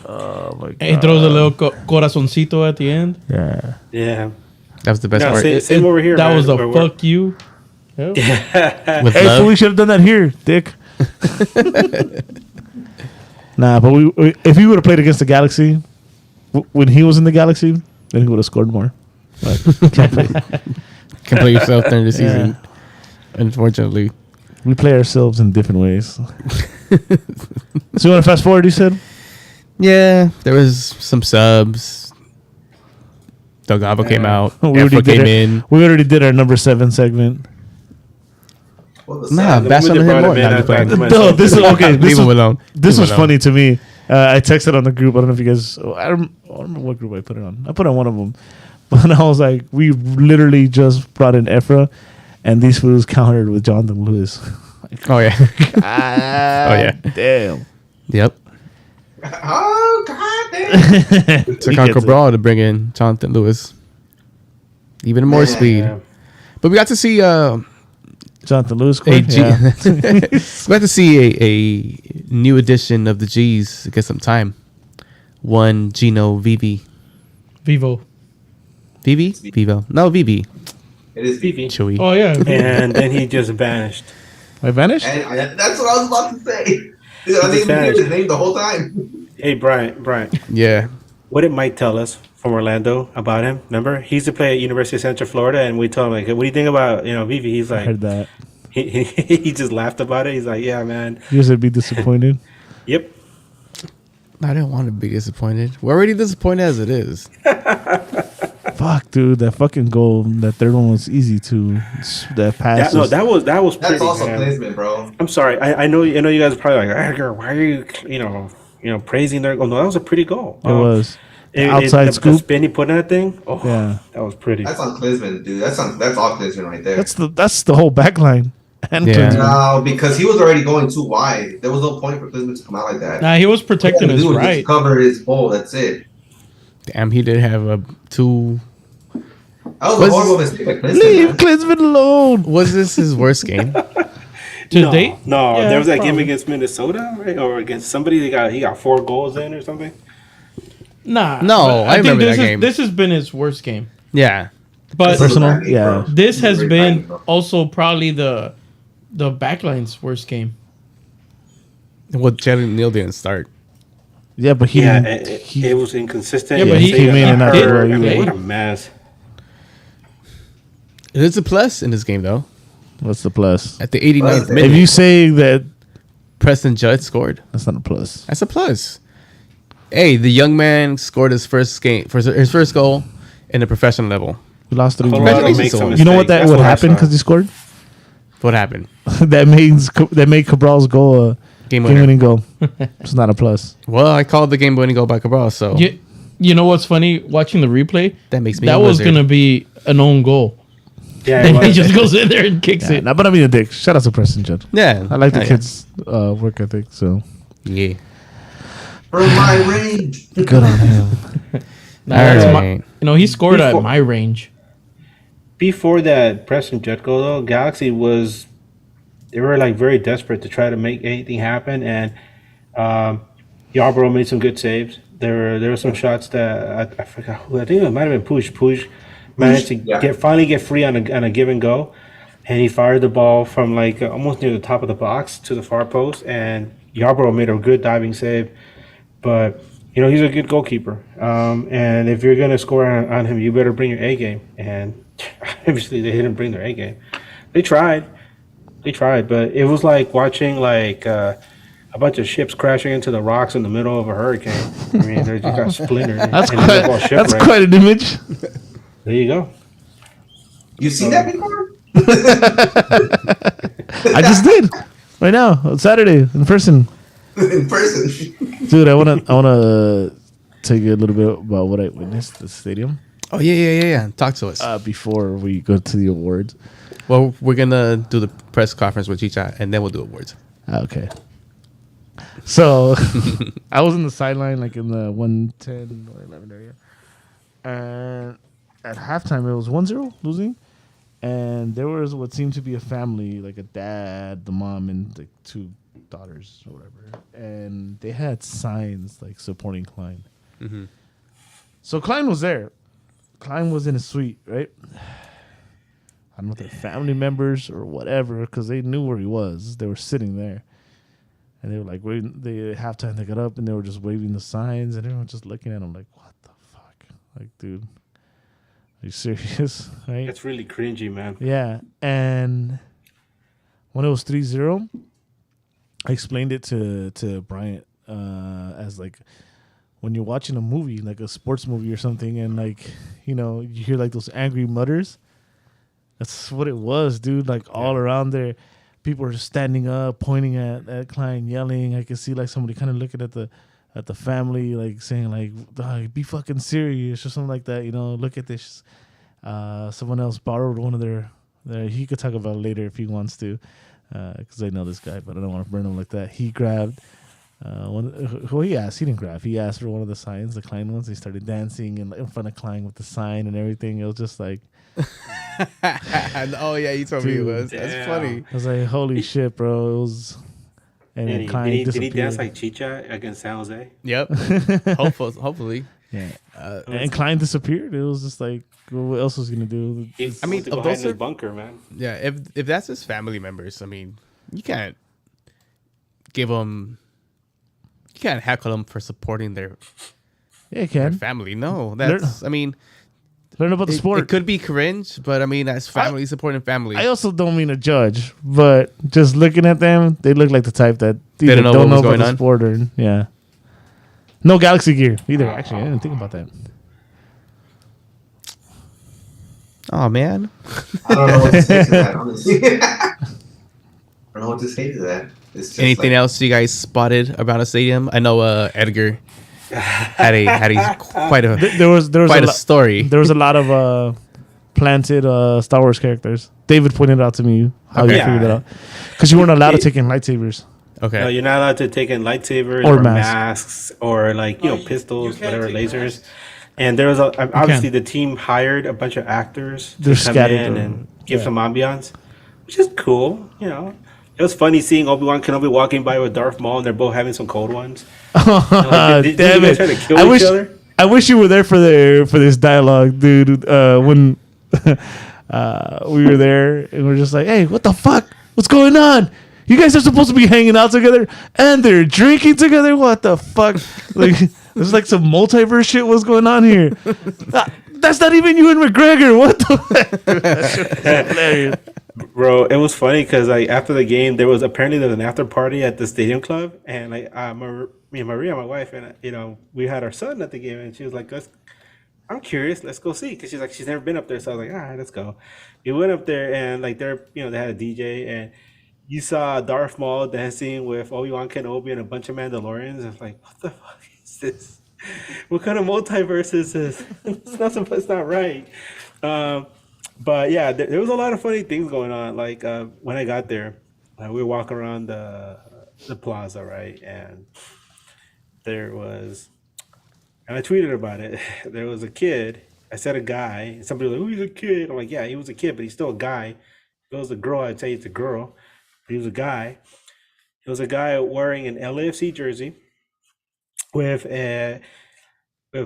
Oh my god. And he throws a little corazoncito at the end. Yeah. Yeah. That was the best No, part. same over here. That man, was a where we're- fuck you. Yeah. With Hey, so we love. should have done that here, Dick. Nah, but if he would have played against the Galaxy when he was in the Galaxy, then he would have scored more. But can't play. Can play yourself during the season. Unfortunately. We play ourselves in different ways. So you want to fast forward? You said. Yeah, there was some subs. Delgado came out. We Afro came our, in. We already did our number 7 segment. What was Nah, that? bash on moment him they more. brought him in, Nah, I just playing. backed No, myself. this is okay. Leave him alone. This Leave was him funny to me. I texted on the group. I don't know if you guys. I don't remember what group I put it on. I put it on one of them, but I was like, we literally just brought in Ephra, and these fools countered with Jonathan Lewis. Oh yeah. Oh yeah. damn. Yep. Oh god damn! Took out Cabral to bring in Jonathan Lewis. Even more speed. But we got to see Jonathan Lewis. we got to see a new edition of the G's to get some time. One Gino Vivi. Vivo. Vivi? Vivo. No, Vivi. It is Vivi. Chewy. Oh yeah. And then he just vanished. I vanished. And that's what I was about to say. Dude, I didn't even hear his name the whole time. Hey, Brian. Yeah. What did Mike tell us from Orlando about him? Remember, he used to play at University of Central Florida, and we told him like, "What do you think about Vivi?" He's I like, heard that. he just laughed about it. He's like, "Yeah, man. You guys would be disappointed. Yep." I didn't want to be disappointed. We're already disappointed as it is. Fuck, dude, that fucking goal, that third one was easy to. That pass. That was That's pretty. also Man. placement, bro. I'm sorry. I know you guys are probably like, Edgar, why are you praising their goal? No, that was a pretty goal. It was. Outside Outside scoop. The spin he put in that thing. Oh, Yeah. that was pretty. That's on Klinsman, dude. That's all Klinsman right there. That's the whole back line. And Yeah. Klinsman. No, because he was already going too wide. There was no point for Klinsman to come out like that. Nah, he was protecting All he his had to do was right. just cover his hole. That's it. Damn, he did have a two. That was Was- a horrible mistake by Klinsman. Leave man. Klinsman alone. Was this his worst game? To date? No, Yeah, there was that game probably. against Minnesota, right? Or against somebody. He got 4 goals in or something. Nah. No, but I remember this that game. This has been his worst game. Yeah. But Personal? Yeah. this has Very been bad, bro. also probably the backline's worst game. Well, Jalen Neal didn't start. Yeah, but he Yeah, didn't. it was inconsistent. Yeah, but he came in and got out did- hurt. right I mean, away. what a mess. It is a plus in this game, though. What's the plus? At the 89th Plus, If minute, you say that, Preston Judd scored. that's not a plus. That's a plus. Hey, the young man scored his first goal in the professional level. We lost 3 Colorado Congratulations makes to some him. You know what mistakes. that That's would I happen saw. because he scored? What happened? that made Cabral's goal a Game game-winning winner. goal. It's not a plus. Well, I called the game winning goal by Cabral, so You know what's funny? Watching the replay, that makes me that a was wizard. going to be an own goal. Yeah, And it he was. just goes in there and kicks Yeah, it. nah, but I mean a dick. Shout out to Preston Judd. Yeah, I like the yeah. kid's work ethic, so Yeah. From my range. good on him. Nah, that's All my- right. he scored at Before- my range. Before that Preston Jet goal, though, Galaxy they were like very desperate to try to make anything happen, and Yarborough made some good saves. There were some shots that I forgot who. I think it might have been Push. Push managed to yeah. finally get free on a give and go, and he fired the ball from like almost near the top of the box to the far post, and Yarborough made a good diving save. But he's a good goalkeeper, and if you're gonna score on him, you better bring your A game. And obviously, they didn't bring their A game. They tried, but it was like watching a bunch of ships crashing into the rocks in the middle of a hurricane. I mean, they just got splintered. That's and they're all quite. That's shipwrecked. quite an image. There you go. You seen that before? I just did right now on Saturday in person. In person. Dude, I wanna tell you a little bit about what I witnessed at the stadium Oh yeah. Talk to us. before we go to the awards. Well, we're gonna do the press conference with Chicha, and then we'll do awards. Okay. So I was in the sideline, like in the 110 or 11 area, and at halftime it was 1-0 losing, and there was what seemed to be a family, like a dad, the mom, and the 2 daughters or whatever, and they had signs like supporting Klein. So Klein was there. Klein was in his suite, right? I don't know if they're family members or whatever, because they knew where he was. They were sitting there, and they were like waiting. They at halftime they got up and they were just waving the signs, and everyone just looking at him like, "What the fuck? Like, dude, are you serious?" Right? It's really cringy, man. Yeah, and when it was 3-0, I explained it to Bryant as like when you're watching a movie, like a sports movie or something, and like you hear like those angry mutters. That's what it was, dude. Like all around there, people are standing up, pointing at Klein, yelling. I could see like somebody kind of looking at the at the family, like saying like, "Be fucking serious" or something like that. Look at this. Someone else borrowed one of their. He could talk about it later if he wants to, because I know this guy, but I don't want to burn him like that. He grabbed. Who he asked? He didn't grab. He asked for one of the signs, the Klein ones. They started dancing in front of Klein with the sign and everything. It was just like, oh yeah, you told me it was. That's funny. I was like, holy shit, bro! It was. And then Klein did he dance like Chicha against San Jose? Yep. Hopefully. Yeah. And Klein disappeared. It was just like, what else was he gonna do? I mean, of those his bunker, man. Yeah. If that's his family members, I mean, you can't give them. You can't heckle them for supporting their family. No, that's. Learn about the sport. It could be cringe, but I mean, that's family supporting family. I also don't mean to judge, but just looking at them, they look like the type that they don't know what's going on. Sport or, yeah. No Galaxy gear either. Actually, I didn't think about that. Oh man, I don't know what to say to that. Honestly, I don't know what to say to that. Anything else you guys spotted about a stadium? I know Edgar had quite a quite a story. There was a lot of planted Star Wars characters. David pointed out to me how you figured that out, because you weren't allowed to take in lightsabers. Okay, no, you're not allowed to take in lightsabers or masks or pistols, whatever, lasers. And there was obviously the team hired a bunch of actors to come in and give some ambiance, which is cool. It was funny seeing Obi-Wan Kenobi walking by with Darth Maul, and they're both having some cold ones. Did you guys try to kill each other? I wish you were there for this dialogue, dude. When we were there, and we're just like, "Hey, what the fuck? What's going on? You guys are supposed to be hanging out together, and they're drinking together. What the fuck? Like, there's like some multiverse shit. What's going on here? That's not even you and McGregor. What the fuck?" That shit was hilarious. Bro, it was funny because after the game, there was an after party at the stadium club, and me and Maria, my wife, and we had our son at the game, and she was like, I'm curious, let's go see," because she's like, she's never been up there, so I was like, all right, let's go. We went up there, and like they had a DJ, and you saw Darth Maul dancing with Obi-Wan Kenobi and a bunch of Mandalorians. I was like, what the fuck is this? What kind of multiverse is this? It's not right. But yeah, there was a lot of funny things going on. Like when I got there, we were walking around the plaza, right? And there was, and I tweeted about it. There was a kid. I said a guy. And somebody was like, "Oh, he's a kid." I'm like, "Yeah, he was a kid, but he's still a guy." If it was a girl, I'd say it's a girl. But he was a guy. It was a guy wearing an LAFC jersey with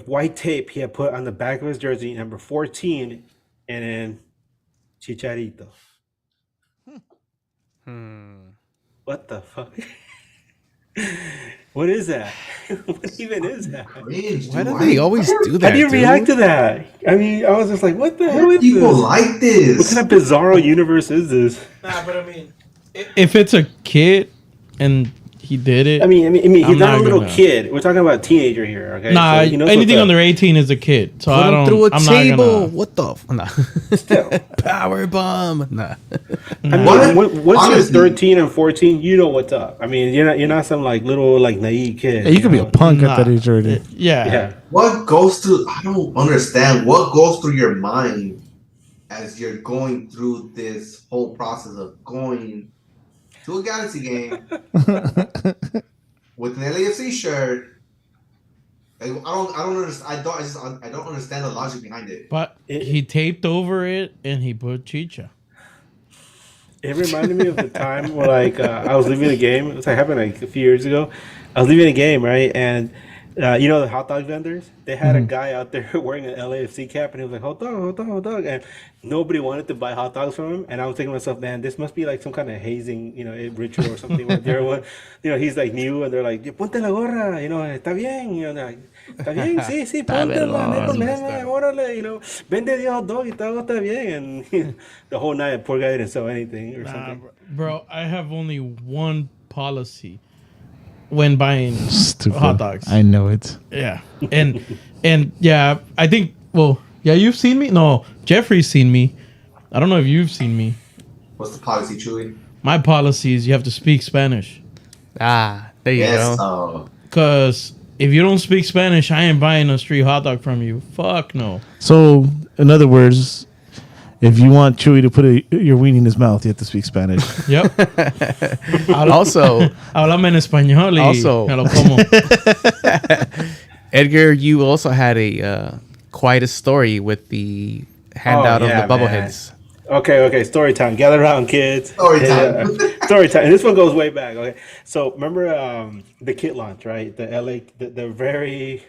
white tape he had put on the back of his jersey, number 14, and then Chicharito. What the fuck? What is that? What even is that? Why do they always do that? How do you react to that? I mean, I was just like, what the hell is people this? like this? What kind of bizarro universe is this? Nah, but I mean, if it's a kid and he did it. I mean, he's not a little kid. We're talking about a teenager here, okay? Nah, so anything under 18 is a kid. So put him through a table. What the? Nah. Still. Power bomb. Nah. I mean, once you're 13 and 14, you know what's up. I mean, you're not some like little like naive kid. Yeah, you could be a punk at that age already. Yeah. What goes through? I don't understand. What goes through your mind as you're going through this whole process of going to a Galaxy game with an LAFC shirt? I don't understand. I don't understand the logic behind it. But he taped over it and he put Chicha. It reminded me of the time where I was leaving a game. It happened like a few years ago. I was leaving a game, right? And the hot dog vendors, they had a guy out there wearing an LAFC cap, and he was like, hot dog. And nobody wanted to buy hot dogs from him. And I was thinking to myself, man, this must be like some kind of hazing, ritual or something. Where everyone, he's like new, and they're like, ponte la gorra, está bien, they're like, está bien, sí, ponte la, no hay problema, órale, vende 10 hot dog y todo está bien. And the whole night, poor guy didn't sell anything or something. Bro, I have only one policy when buying hot dogs. I know it. Yeah. And yeah, I think, you've seen me? No, Jeffrey's seen me. I don't know if you've seen me. What's the policy, Chewy? My policy is you have to speak Spanish. There you go. Because if you don't speak Spanish, I ain't buying a street hot dog from you. Fuck no. So, in other words, if you want Chewy to put your weenie in his mouth, you have to speak Spanish. Yep. Also, háblame en español y Also- me lo como. Edgar, you also had a quite a story with the handout of the bubbleheads. Okay. Story time. Gather around, kids. Story time. Story time. And this one goes way back. Okay. So remember the kit launch, right? The the very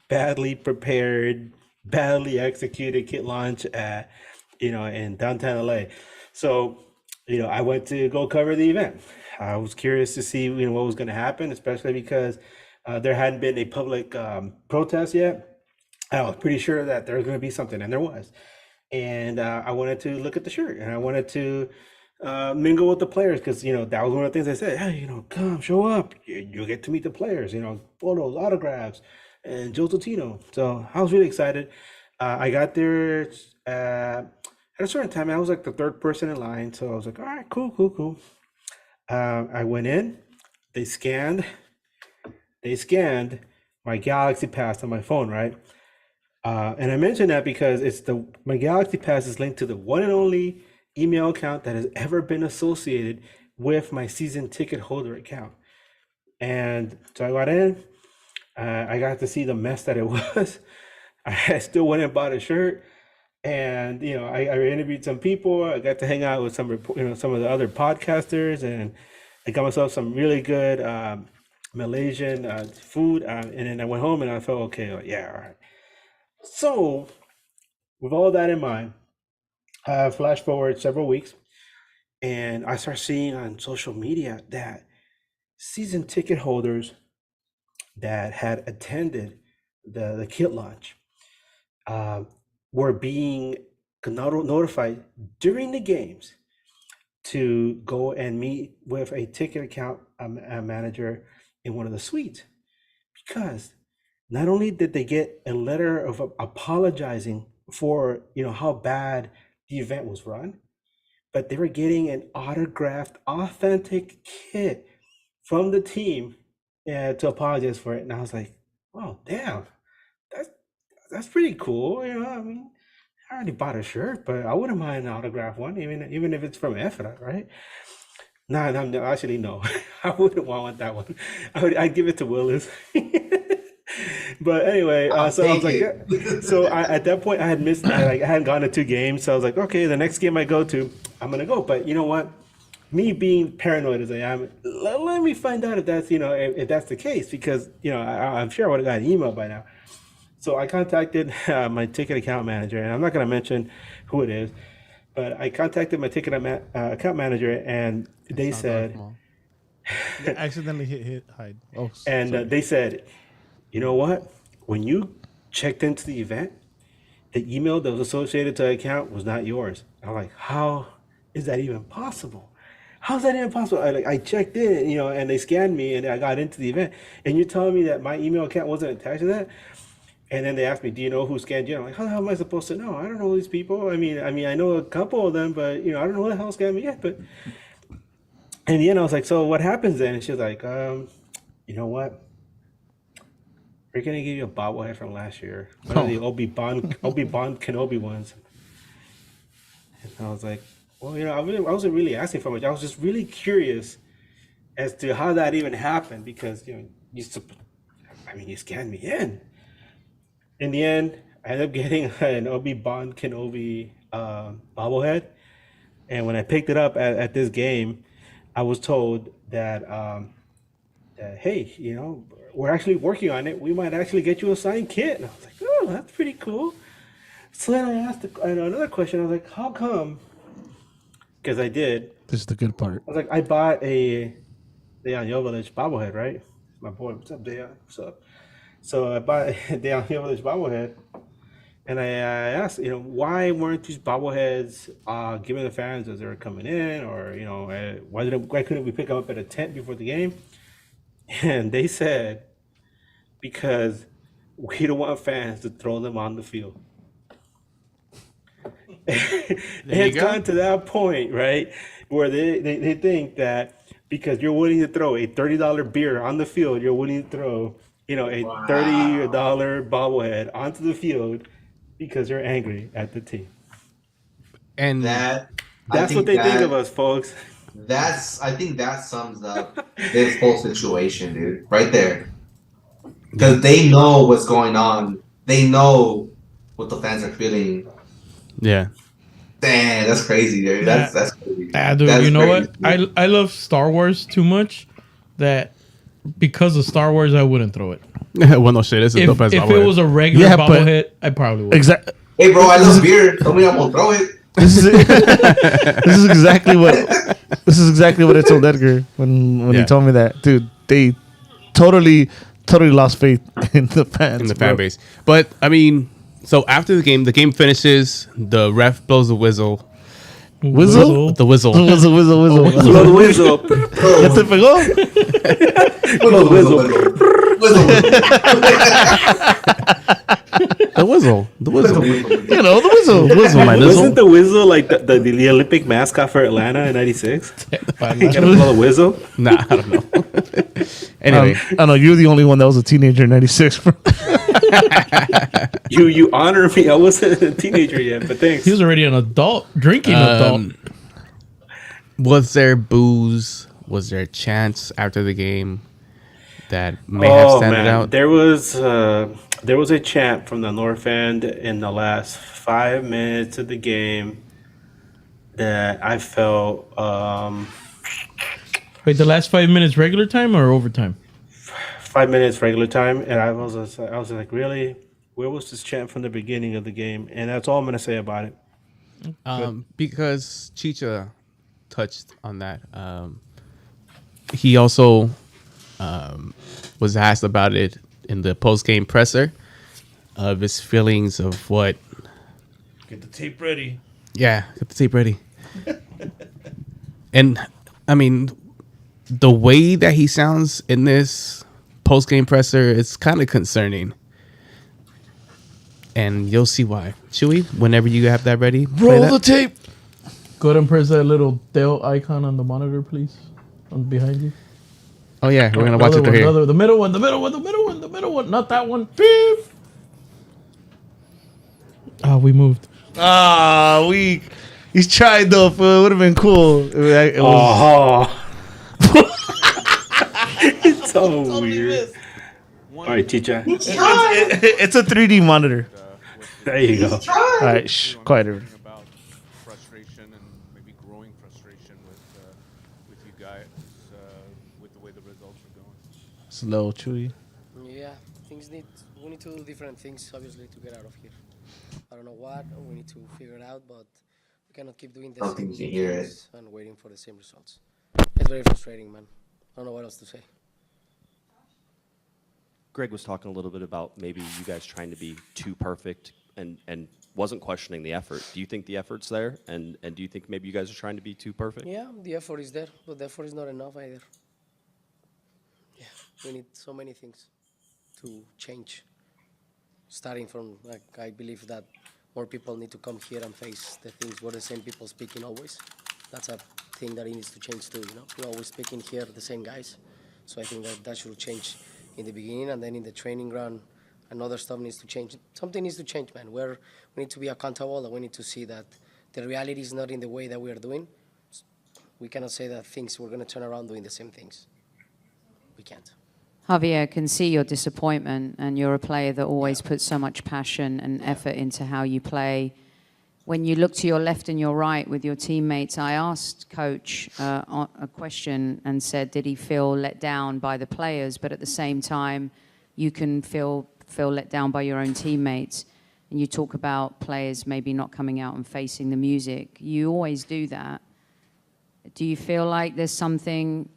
badly prepared, badly executed kit launch at, in downtown LA. So, I went to go cover the event. I was curious to see, what was going to happen, especially because there hadn't been a public protest yet. I was pretty sure that there was going to be something, and there was. And I wanted to look at the shirt, and I wanted to mingle with the players because that was one of the things I said. Hey, come show up. You'll get to meet the players. Photos, autographs, and Joe Totino. So I was really excited. I got there at a certain time. I was like the third person in line, so I was like, all right, cool. I went in. They scanned my Galaxy Pass on my phone, right? And I mention that because my Galaxy Pass is linked to the one and only email account that has ever been associated with my season ticket holder account. And so I got in, I got to see the mess that it was. I still went and bought a shirt, and I interviewed some people. I got to hang out with some of the other podcasters, and I got myself some really good Malaysian food. And then I went home and I felt okay. Like, yeah, all right. So, with all that in mind, I flash forward several weeks, and I start seeing on social media that season ticket holders that had attended the kit launch were being notified during the games to go and meet with a ticket account manager in one of the suites, because not only did they get a letter of apologizing for how bad the event was run, but they were getting an autographed, authentic kit from the team to apologize for it. And I was like, "Oh, damn, that's pretty cool." I mean, I already bought a shirt, but I wouldn't mind an autographed one, even if it's from EFRA, right? No, actually, no. I wouldn't want that one. I'd give it to Willis. But anyway, so I was like, at that point I had missed, I hadn't gone to 2 games, so I was like, okay, the next game I go to, I'm gonna go. But you know what? Me being paranoid as I am, let me find out if that's if that's the case, because I'm sure I would have got an email by now. So I contacted my ticket account manager, and I'm not gonna mention who it is, but I contacted my ticket account manager, and they said, Accidentally hit hide. Oh, and they said, you know what? When you checked into the event, the email that was associated to the account was not yours. I'm like, how is that even possible? How's that even possible? I checked in, and they scanned me, and I got into the event, and you're telling me that my email account wasn't attached to that? And then they asked me, do you know who scanned you? I'm like, how the hell am I supposed to know? I don't know these people. I mean, I know a couple of them, but I don't know who the hell scanned me yet. But in the end, I was like, so what happens then? And she's like, you know what? We're gonna give you a bobblehead from last year, one of the Obi-Wan Kenobi ones. And I was like, well, I wasn't really asking for much. I was just really curious as to how that even happened, because you scanned me in. In the end, I ended up getting an Obi-Wan Kenobi bobblehead, and when I picked it up at this game, I was told that hey, we're actually working on it. We might actually get you a signed kit. And I was like, oh, that's pretty cool. So then I asked another question. I was like, how come? Because I did. This is the good part. I was like, I bought a Dejan Joveljic bobblehead, right? My boy, what's up, Dejan? What's up? So I bought a Dejan Joveljic bobblehead, and I asked, why weren't these bobbleheads given the fans as they were coming in, or why couldn't we pick them up at a tent before the game? And they said, because we don't want fans to throw them on the field. It's gone to that point, right, where they think that because you're willing to throw a $30 beer on the field, you're willing to throw a $30 bobblehead onto the field because you're angry at the team. And That I That's what think they think of that us, folks. I think that sums up this whole situation, dude. Right there. yeah, Because they know what's going on. They know what the fans are feeling. yeah. Damn, that's crazy, dude. Nah, That's crazy. dude, That's you know what? crazy. I love Star Wars too much that because of Star Wars, I wouldn't throw it. Well, no shit. It's a dope ass If it was a regular Yeah, but- bobblehead, I probably would. Exactly. Hey, bro, I love beer. Tell me I'm gonna throw it. This is exactly what I told Edgar when Yeah. he told me that, dude. They totally lost faith in the fans. in the bro. fan base. But I mean, so after the game finishes, the ref blows the whistle. Whistle? The whistle. Whistle. Blow the whistle. ¿Ya te pegó? The whistle. The whistle. You know, the whistle. Whistle, my Wasn't whistle. the whistle like the Olympic mascot for Atlanta in '96? You gotta blow the whistle. Nah, I don't know. Anyway, I don't know. You're the only one that was a teenager in '96, bro. You honor me. I wasn't a teenager yet, but thanks. He was already an adult, drinking adult. was there booze? Was there chants after the game that may have standed out? There was a chant from the North End in the last 5 minutes of the game that I felt Wait, the last 5 minutes regular time or overtime? 5 minutes regular time, and I was like, really, where was this chant from the beginning of the game? And that's all I'm gonna say about it. Because Chicha touched on that. He also was asked about it in the post-game presser of his feelings of what. Get the tape ready. Yeah, get the tape ready. And I mean, the way that he sounds in this post-game presser is kind of concerning. And you'll see why. Chewy, whenever you have that ready, play Roll that. the tape. Go ahead and press that little Dell icon on the monitor, please. On behind you. Oh yeah, we're gonna watch it Another through here. one, the middle one, the middle one, the middle one, the middle one, not that one. Beep. Ah, we moved. Ah, weak. He's tried though. It would have been cool. It was, It's so weird. All right, Chicha. it's a 3D monitor. There you go. All right, quiet everybody. About frustration and maybe growing frustration with you guys with the way the results are going. Slow, Chewy. Yeah, we need to do different things, obviously, to get out of here. I don't know what, we need to figure it out, but we cannot keep doing the I don't same think you hear it. things and waiting for the same results. It's very frustrating, man. I don't know what else to say. Greg was talking a little bit about maybe you guys trying to be too perfect and wasn't questioning the effort. Do you think the effort's there? And do you think maybe you guys are trying to be too perfect? Yeah, the effort is there, but the effort is not enough either. Yeah, we need so many things to change. Starting from, like, I believe that more people need to come here and face the things where the same people speaking always. That's a thing that it needs to change too, you know? We're always speaking here, the same guys. So I think that should change in the beginning, and then in the training ground, another stuff needs to change. Something needs to change, man. We need to be accountable, and we need to see that the reality is not in the way that we are doing. We cannot say that we're going to turn around doing the same things. We can't. Javier, I can see your disappointment, and you're a player that always puts so much passion and effort into how you play. When you look to your left and your right with your teammates, I asked Coach a question and said, did he feel let down by the players? But at the same time, you can feel let down by your own teammates. And you talk about players maybe not coming out and facing the music. You always do that. Do you feel like there's something,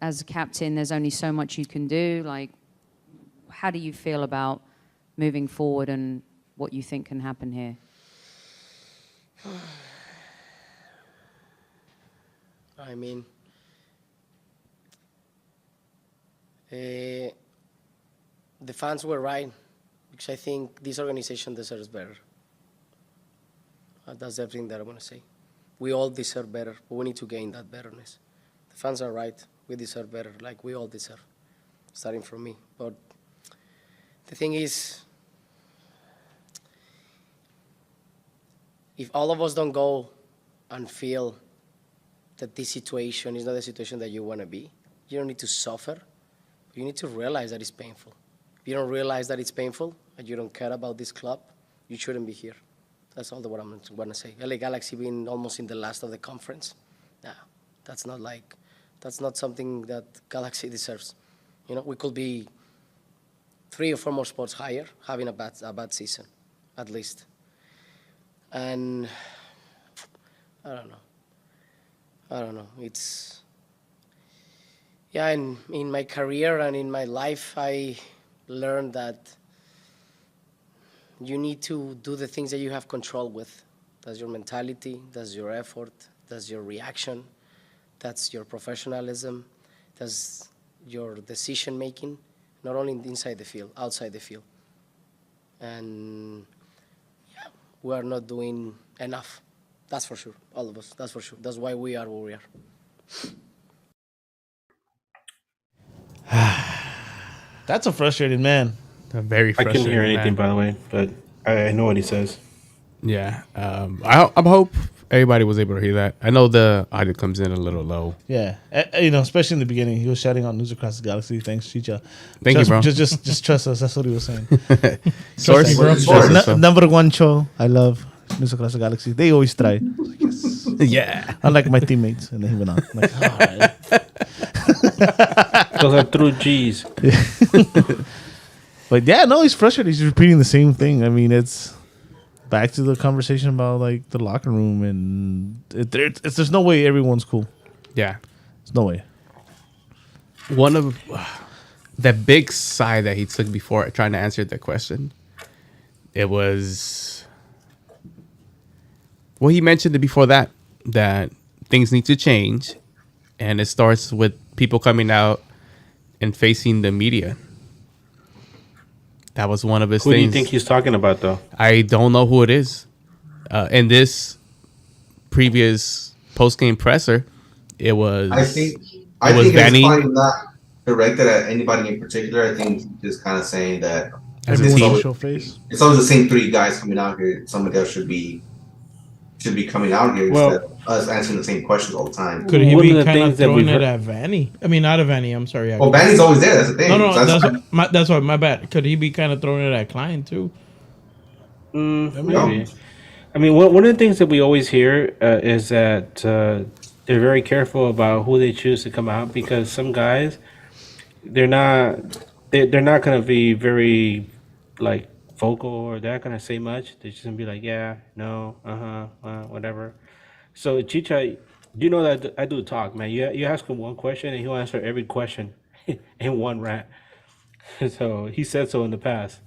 as a captain, there's only so much you can do? Like, how do you feel about moving forward and what you think can happen here? I mean, the fans were right, because I think this organization deserves better. That's everything that I want to say. We all deserve better, but we need to gain that betterness. The fans are right. We deserve better, like we all deserve, starting from me. But The thing is, if all of us don't go and feel that this situation is not the situation that you want to be, you don't need to suffer. You need to realize that it's painful. If you don't realize that it's painful and you don't care about this club, you shouldn't be here. That's all what I'm going to say. LA Galaxy being almost in the last of the conference, that's not something that Galaxy deserves. You know, we could be 3 or 4 more spots higher, having a bad season, at least. And I don't know. It's, yeah, in my career and in my life, I learned that you need to do the things that you have control with. That's your mentality, that's your effort, that's your reaction, that's your professionalism, that's your decision making, not only inside the field, outside the field. And yeah, we are not doing enough. That's for sure, all of us, that's for sure. That's why we are where we are. That's a frustrated man. A very I frustrated couldn't hear anything, man. by the way, but I know what he says. Yeah. I hope everybody was able to hear that. I know the audio comes in a little low. Yeah, you know, especially in the beginning, he was shouting out news across the galaxy. Thanks, Chicha. Thank you, bro. Just trust us. That's what he was saying. Source. Number one show. I love news across the galaxy. They always try. Like, yes. Yeah. Unlike my teammates, and then he went on. I'm like, all right. Those are true G's. But yeah, no, he's frustrated. He's repeating the same thing. I mean, it's back to the conversation about like the locker room, and there's no way everyone's cool. Yeah. There's no way. One of the big sigh that he took before trying to answer the question, it was, well, he mentioned it before that things need to change, and it starts with people coming out and facing the media. That was one of his things. Who do you think he's talking about, though? I don't know who it is. In this previous post-game presser, it was. I think Vanny. it's probably not directed at anybody in particular. I think he's just kind of saying that Everyone's show face. it's always the same 3 guys coming out here. Somebody else should be coming out here instead of us answering the same questions all the time. Could he One be of the kind of things that throwing we've it at Vanny? I mean, not at Vanny. I'm sorry. Well, Vanny's always there. That's the thing. No, So that's what my bad. Could he be kind of throwing it at Klein too? Maybe. I mean, one of the things that we always hear is that they're very careful about who they choose to come out, because some guys, they're not going to be very like vocal, or they're not going to say much. They're just going to be like, yeah, no, whatever. So Chicha, you know that I do talk, man. You ask him one question and he'll answer every question in one rant. So he said so in the past.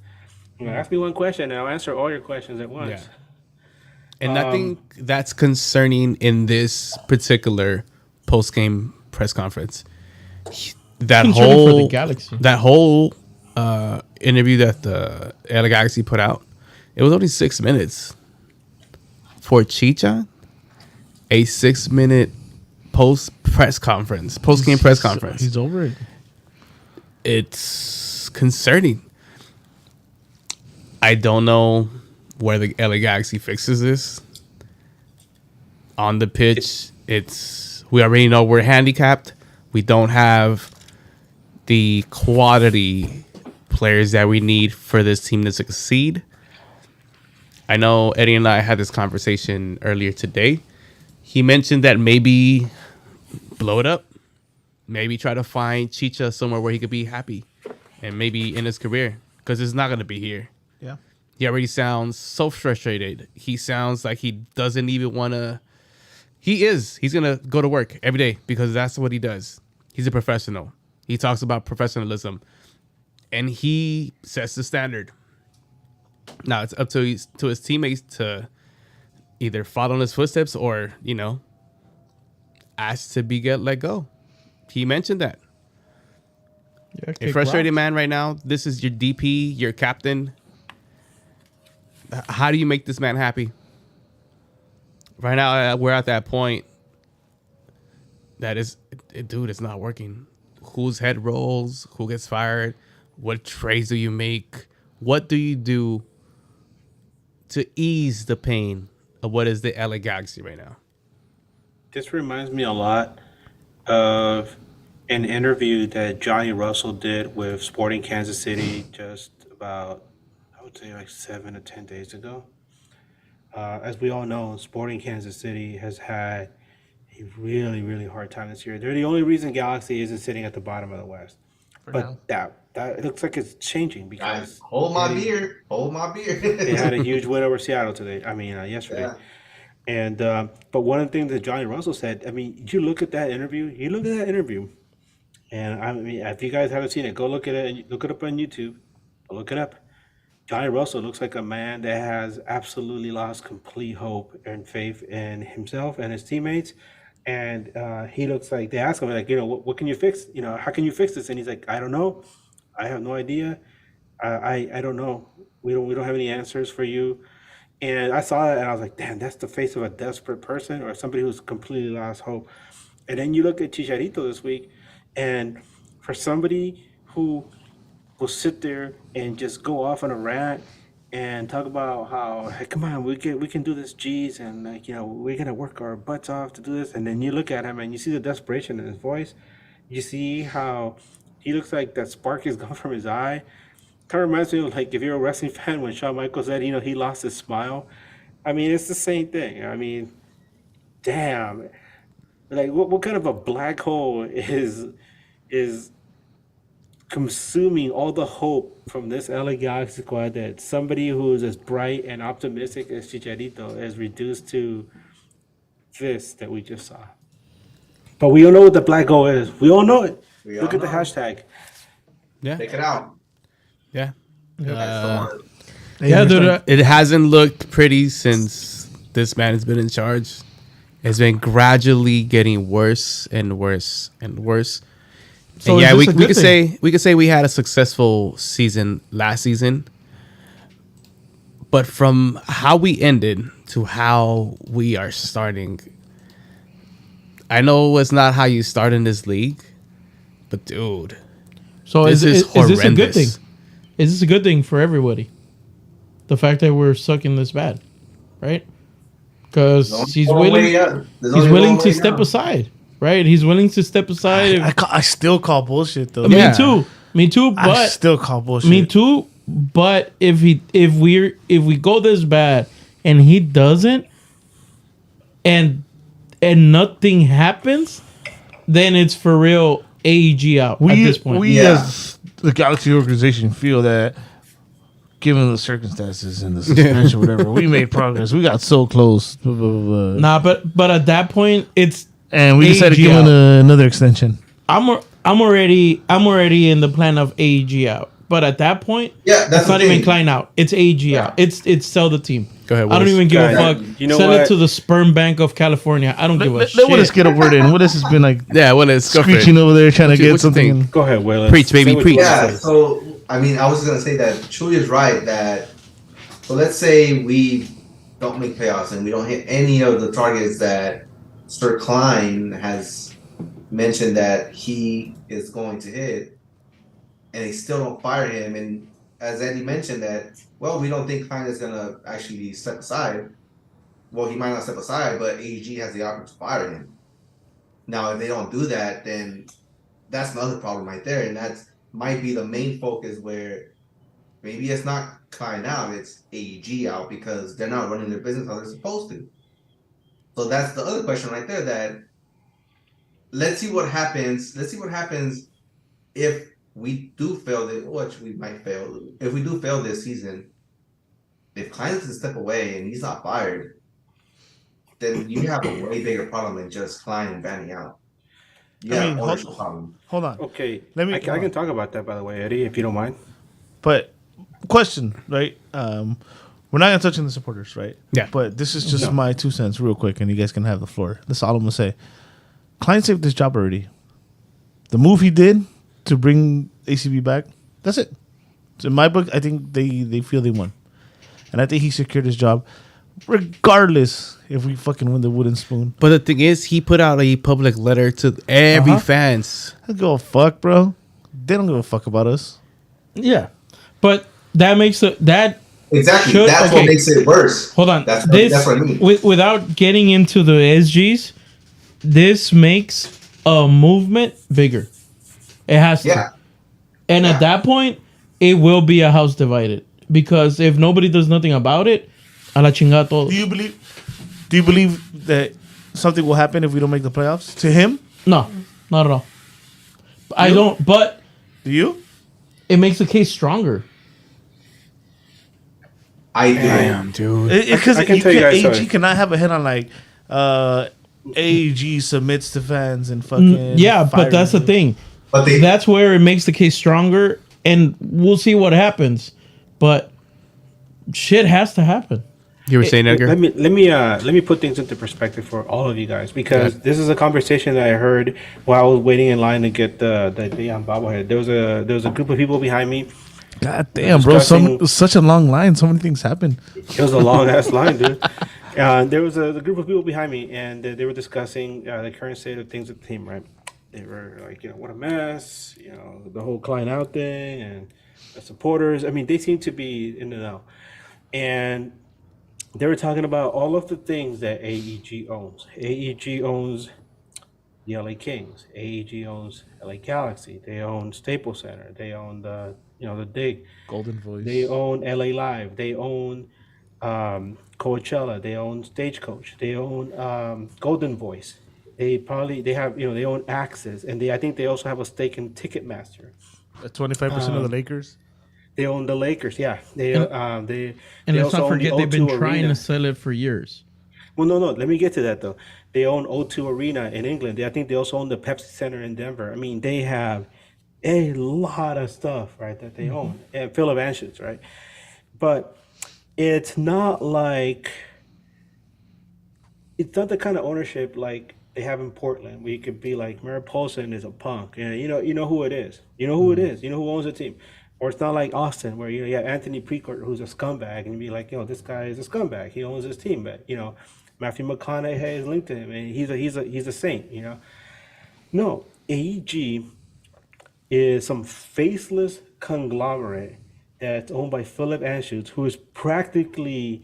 You know, ask me one question and I'll answer all your questions at once. Yeah. And I think that's concerning in this particular post-game press conference. That Concerning for the Galaxy. whole interview that the LAGalaxy put out, it was only 6 minutes. For Chicha, a 6-minute post-game press conference. He's over it. It's concerning. I don't know where the LA Galaxy fixes this. On the pitch, we already know we're handicapped. We don't have the quality players that we need for this team to succeed. I know Eddie and I had this conversation earlier today. He mentioned that maybe blow it up. Maybe try to find Chicha somewhere where he could be happy and maybe in his career, because it's not going to be here. Yeah. He already sounds so frustrated. He sounds like he doesn't even want to. He's going to go to work every day because that's what he does. He's a professional. He talks about professionalism and he sets the standard. Now it's up to his teammates to either follow in his footsteps or, ask to be let go. He mentioned that. Yeah, A frustrated man right now. This is your DP, your captain. How do you make this man happy? Right now, we're at that point that it's not working. Whose head rolls? Who gets fired? What trades do you make? what do you do to ease the pain of what is the LA Galaxy right now? This reminds me a lot of an interview that Johnny Russell did with Sporting Kansas City just about, I would say, like 7 to 10 days ago. As we all know, Sporting Kansas City has had a really, really hard time this year. They're the only reason Galaxy isn't sitting at the bottom of the West. But that it looks like it's changing because Hold my beer. they had a huge win over Seattle today. Yesterday. Yeah. And but one of the things that Johnny Russell said, you look at that interview. And if you guys haven't seen it, go look at it. And look it up on YouTube. Go look it up. Johnny Russell looks like a man that has absolutely lost complete hope and faith in himself and his teammates. And he looks like they ask him, like, what can you fix? How can you fix this? And he's like, I don't know. I have no idea. I don't know. We don't have any answers for you. And I saw it and I was like, damn, that's the face of a desperate person or somebody who's completely lost hope. And then you look at Chicharito this week, and for somebody who will sit there and just go off on a rant and talk about how, hey, come on, we can do this, geez, and we're gonna work our butts off to do this. And then you look at him and you see the desperation in his voice. You see how he looks like that spark is gone from his eye. Kind of reminds me of, like, if you're a wrestling fan, when Shawn Michaels said, he lost his smile. It's the same thing. Damn. Like, what kind of a black hole is consuming all the hope from this LA Galaxy squad that somebody who is as bright and optimistic as Chicharito is reduced to this that we just saw? But we all know what the black hole is. We all know it. Look at the hashtag. Yeah. Take it out. Yeah. Dude, It hasn't looked pretty since this man has been in charge. It's been gradually getting worse and worse and worse. So and yeah, is this a we good could say we had a successful season last season. But from how we ended to how we are starting, I know it's not how you start in this league, but dude, so this is this a good thing? horrendous. Is this a good thing for everybody? The fact that we're sucking this bad, right? Because he's willing to step aside, right? He's willing to step aside. I still call bullshit though. Me too. But I still call bullshit. me too. But if we go this bad and he doesn't, and nothing happens, then it's for real AEG out at this point. We as the Galaxy organization feel that, given the circumstances and the suspension, whatever, we made progress. We got so close. Nah, but at that point, and we decided to AEG give him out. another extension. I'm already in the plan of AEG out. But at that point, that's not the even thing. Klein out. It's AEG out. It's sell the team. Go ahead, I don't Willis. even give a Guys, fuck. you know Sell what? it to the sperm bank of California. I don't give a Let shit. Willis get a word in. Willis has been like Yeah, well, it's go for it. screeching over there trying to What you get something. think? In. Go ahead, Will. Preach, baby, Say what preach. you wanna Yeah, say. so I was gonna say that Chewy is right that so let's say we don't make playoffs and we don't hit any of the targets that Sir Klein has mentioned that he is going to hit, and they still don't fire him. And as Eddie mentioned that, well, we don't think Klein is gonna actually step aside. Well, he might not step aside, but AEG has the option to fire him. Now, if they don't do that, then that's another problem right there, and that's might be the main focus where maybe it's not Klein out, it's AEG out because they're not running their business how they're supposed to. So that's the other question right there. That let's see what happens. Let's see what happens if we do fail this, which we might fail. If we do fail this season, if Klein doesn't step away and he's not fired, then you have a way bigger problem than just Klein and Vanny out. Yeah, problem. Hold on. Okay, Let me- I can talk about that, by the way, Eddie, if you don't mind. But question, right? We're not gonna touch on the supporters, right? Yeah. But this is just my 2 cents, real quick, and you guys can have the floor. That's all I'm gonna say. Klein saved his job already. The move he did to bring ACB back, that's it. So in my book, I think they feel they won, and I think he secured his job, regardless if we fucking win the wooden spoon. But the thing is, he put out a public letter to every fans. I don't give a fuck, bro. They don't give a fuck about us. Yeah, but that makes that Exactly. should, That's what makes it worse. Hold on. That's what I mean. Without getting into the SGs, this makes a movement bigger. It has to. Yeah. And at that point, it will be a house divided. Because if nobody does nothing about it, a la chingada todo. Do you believe that something will happen if we don't make the playoffs? To him? No, not at all. I don't, but do you? It makes the case stronger. I do. Damn, dude. Because AG cannot have a hit on like AEG submits to fans and fucking but that's the thing. But that's where it makes the case stronger, and we'll see what happens. But shit has to happen. You were saying, Edgar? Let me put things into perspective for all of you guys, because this is a conversation that I heard while I was waiting in line to get the Dion bobblehead. There was a group of people behind me. God damn, bro! Such a long line. So many things happened. It was a long ass line, dude. There was a group of people behind me, and they were discussing the current state of things with the team. Right? They were like, what a mess. The whole client out thing and the supporters. I mean, they seem to be in the know, and they were talking about all of the things that AEG owns. AEG owns the LA Kings. AEG owns LAGalaxy. They own Staples Center. They own the Dig. Golden Voice. They own LA Live. They own Coachella. They own Stagecoach. They own Golden Voice. They own Access, and I think they also have a stake in Ticketmaster. 25% of the Lakers. They own the Lakers. Yeah, And they let's also not own forget the they've been O2 trying Arena. to sell it for years. Well, no. Let me get to that though. They own O2 Arena in England. I think they also own the Pepsi Center in Denver. I mean, they have a lot of stuff, right, that they own, and Phil Evangelist, right? But it's not the kind of ownership like they have in Portland, where you could be like, Mariposa is a punk, and you know who it is. You know who it is. You know who owns the team. Or it's not like Austin, where you have Anthony Precourt, who's a scumbag, and you be like, this guy is a scumbag. He owns his team, but Matthew McConaughey is linked to him, and he's a saint. No, AEG is some faceless conglomerate that's owned by Philip Anschutz, who is practically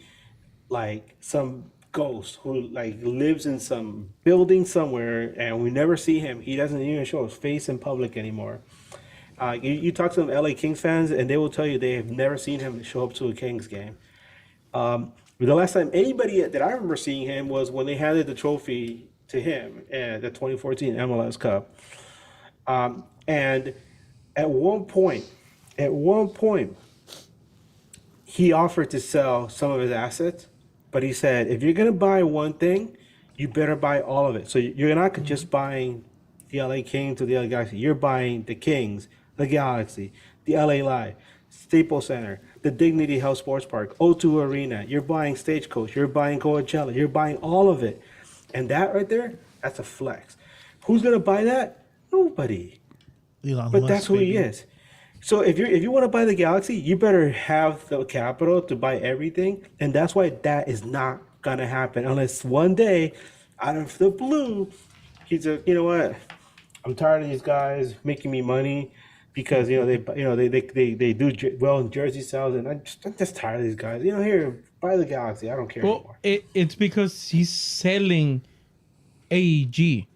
like some ghost who like lives in some building somewhere, and we never see him. He doesn't even show his face in public anymore. You talk to some LA Kings fans, and they will tell you they have never seen him show up to a Kings game. The last time anybody that I remember seeing him was when they handed the trophy to him at the 2014 MLS Cup. And at one point, he offered to sell some of his assets, but he said, if you're going to buy one thing, you better buy all of it. So you're not just buying the LA Kings or the LA Galaxy. You're buying the Kings, the Galaxy, the LA Live, Staples Center, the Dignity Health Sports Park, O2 Arena. You're buying Stagecoach. You're buying Coachella. You're buying all of it. And that right there, that's a flex. Who's going to buy that? Nobody. But that's who he is. So if you want to buy the Galaxy, you better have the capital to buy everything. And that's why that is not going to happen unless one day, out of the blue, he's a, you know what? I'm tired of these guys making me money because they do well in jersey sales, and I'm just tired of these guys. Here, buy the Galaxy. I don't care anymore. It's because he's selling AEG.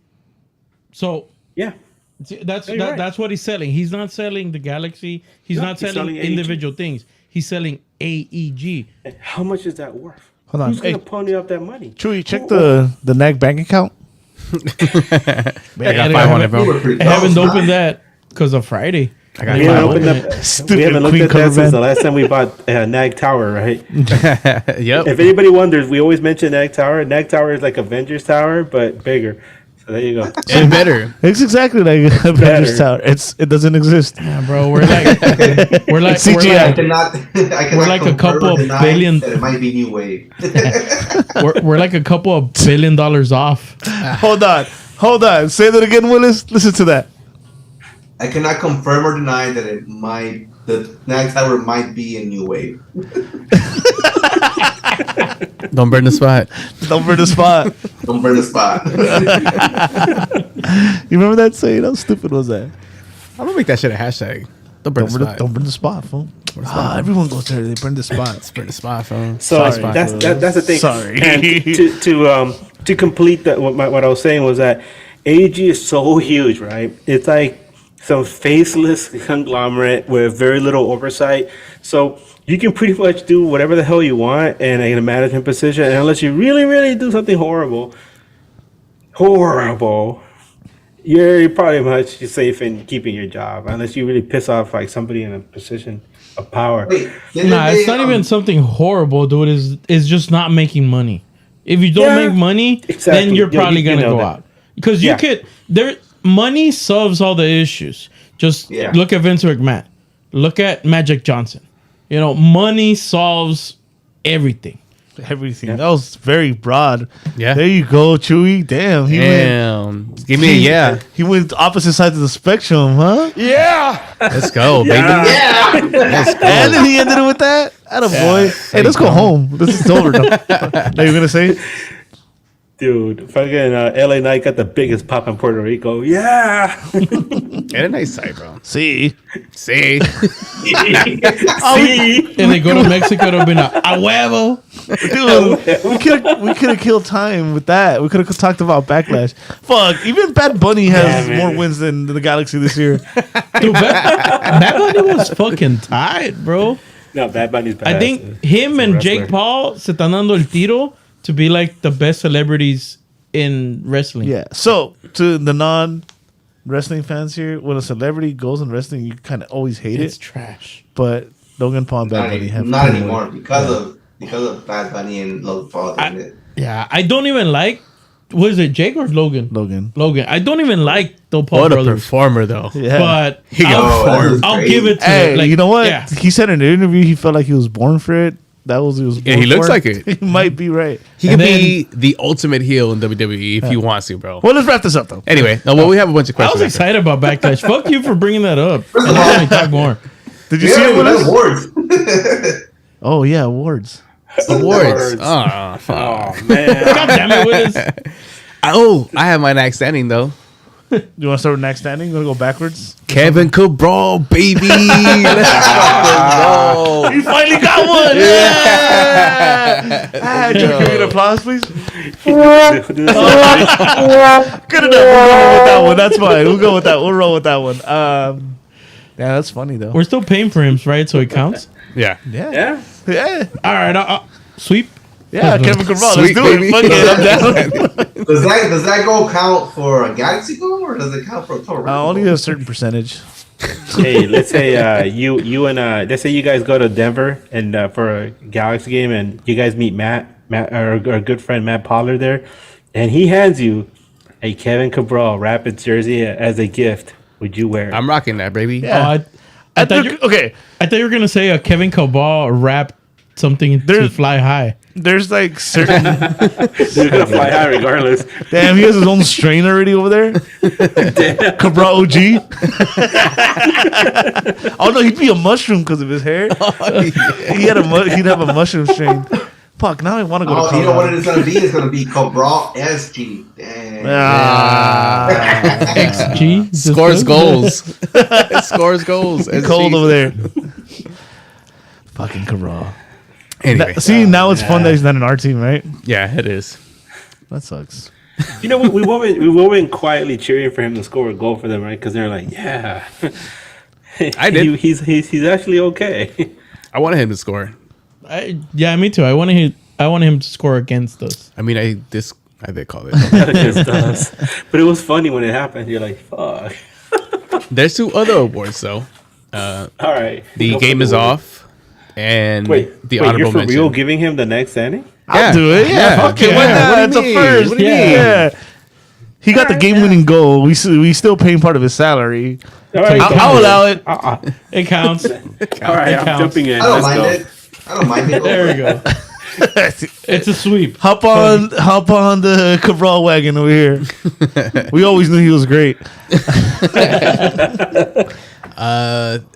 So yeah, that's what he's selling. He's not selling the Galaxy. He's not selling individual things. He's selling AEG. How much is that worth? Hold on. Who's gonna pony up that money? Chewy, check the NAG bank account. I got 500, bro. I haven't opened that because of Friday. I got We haven't looked at that since the last time we bought NAG Tower, right? Yep. If anybody wonders, we always mention NAG Tower. NAG Tower is like Avengers Tower, but bigger. So there you go. And better. It's exactly like Avengers Tower. It doesn't exist. Yeah, bro, we're like CGI. We're like a couple of billion. That it might be New Wave. we're like a couple of $1 billion off. Hold on. Say that again, Willis. Listen to that. I cannot confirm or deny that the NAG Tower might be a New Wave. Don't burn the spot. Don't burn the spot. You remember that saying? How stupid was that? I'm gonna make that shit a hashtag. Don't burn the spot. Don't burn the spot, fool. Everyone goes there. They burn the spot. Let's burn the spot, phone. So that's the thing. Sorry. And to complete that, what I was saying was that AG is so huge, right? It's like some faceless conglomerate with very little oversight. So you can pretty much do whatever the hell you want in a management position, and unless you really, really do something horrible, you're probably much safe in keeping your job, unless you really piss off like somebody in a position of power. Wait, It's not even something horrible, dude. It's just not making money. If you don't make money, then you're probably gonna go out because you could. Money solves all the issues. Just look at Vince McMahon. Look at Magic Johnson. You know, money solves everything. Everything. That was very broad. Yeah. There you go, Chewy. Damn. Give me a yeah. He went opposite sides of the spectrum, huh? Yeah. Let's go, baby. Yeah. Let's go. And then he ended it with that. Boy. Hey, let's go home. This is over. Now you're gonna say, Dude, fucking LA Knight got the biggest pop in Puerto Rico. Yeah. And a nice side, bro. see. See? See? And they go to Mexico to be a huevo. Dude, we could have killed time with that. We could have talked about Backlash. Fuck, even Bad Bunny has more wins than the Galaxy this year. Dude, Bad Bunny was fucking tight, bro. No, Bad Bunny's badass. I think him and Jake Paul se están dando el tiro to be like the best celebrities in wrestling. Yeah. So to the non-wrestling fans here, when a celebrity goes in wrestling, you kind of always hate It's it. trash. But Logan Paul and Bad Bunny have not anymore because of Bad Bunny and Logan Paul. Yeah, I don't even like. What is it, Jake or Logan? Logan. I don't even like the Paul What a brothers. performer, though. Yeah. But I'll I'll give it to Hey, him. Like, you know what? Yeah. He said in the interview he felt like he was born for it. That was he was. Yeah, born he looks for like it. He might be right. He could be the ultimate heel in WWE if he wants to, bro. Well, let's wrap this up though. Anyway, we have a bunch of I questions. was excited about Backlash. Fuck you for bringing that up. First of Let all- me talk more. Did you see it with us? Awards. Oh yeah, awards. Awards. Oh, fuck. Oh, man. God damn it, Wiz. I have my next standing, though. You want to start with next standing? You want to go backwards? Kevin Cabral, baby. Let's fucking go. You finally got one. Yeah. Can you give me an applause, please? Good enough. We'll roll with that one. That's fine. We'll go with that. We'll roll with that one. Yeah, that's funny though. We're still paying for him, right? So it counts. Yeah. Yeah. All right. Sweep. Yeah, Kevin Cabral. Let's Sweet, do baby. it. Fuck it. I'm down. Does that goal count for a Galaxy goal or does it count for a total? Only a certain percentage. Hey, let's say you and let's say you guys go to Denver and for a Galaxy game, and you guys meet Matt, our good friend Matt Pollard there, and he hands you a Kevin Cabral Rapids jersey as a gift. Would you wear it? I'm rocking that, baby. Yeah. I thought you were gonna say a Kevin Cabral rap something to fly high. There's like certain. He's gonna fly high regardless. Damn, he has his own strain already over there. Cabral OG. Oh no, he'd be a mushroom because of his hair. He'd have a mushroom strain. Fuck, now I want to go to Colorado. You know what it's gonna be? It's gonna be Cabral SG. Damn. XG Scores goals. Scores goals. Cold over there. Fucking Cabral. Anyway. See, now it's fun that he's not in our team, right? Yeah, it is. That sucks. You know, we've all been quietly cheering for him to score a goal for them, right? Because they're like, yeah, I did. He's actually okay. I wanted him to score. Yeah, me too. I want him to score against us. I mean, I did call it. Against us. But it was funny when it happened. You're like, fuck. There's 2 other awards though. All right. The game is off, and the honorable you're for mention. real giving him the next standing? I'll do it. Yeah. Okay, Why why not? not? What It's do a you first. mean? Yeah. He got the game-winning goal. We still paying part of his salary. All right, I'll allow it. It counts. All right, I'm jumping in. I don't Let's mind go. it. I don't mind it. There we go. It's a sweep. Hop on the Cabral wagon over here. We always knew he was great.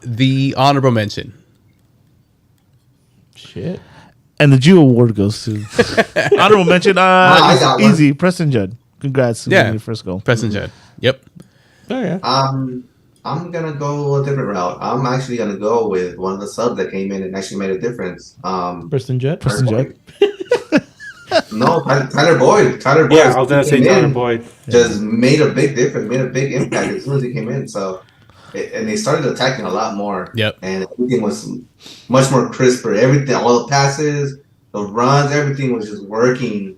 The honorable mention. Shit. And the Jew Award goes to honorable mention. I got one. Easy. Preston Judd. Congrats. On Yeah. your first goal. Preston Judd. Yep. Oh yeah. I'm gonna go a different route. I'm actually gonna go with one of the subs that came in and actually made a difference. Preston Jet. Preston Jet. No, Tyler Boyd. Tyler Boyd. Yeah, I was gonna say came Tyler in, Boyd. just made a big difference, made a big impact as soon as he came in. So, and they started attacking a lot more. Yep. And everything was much more crisper. Everything, all the passes, the runs, everything was just working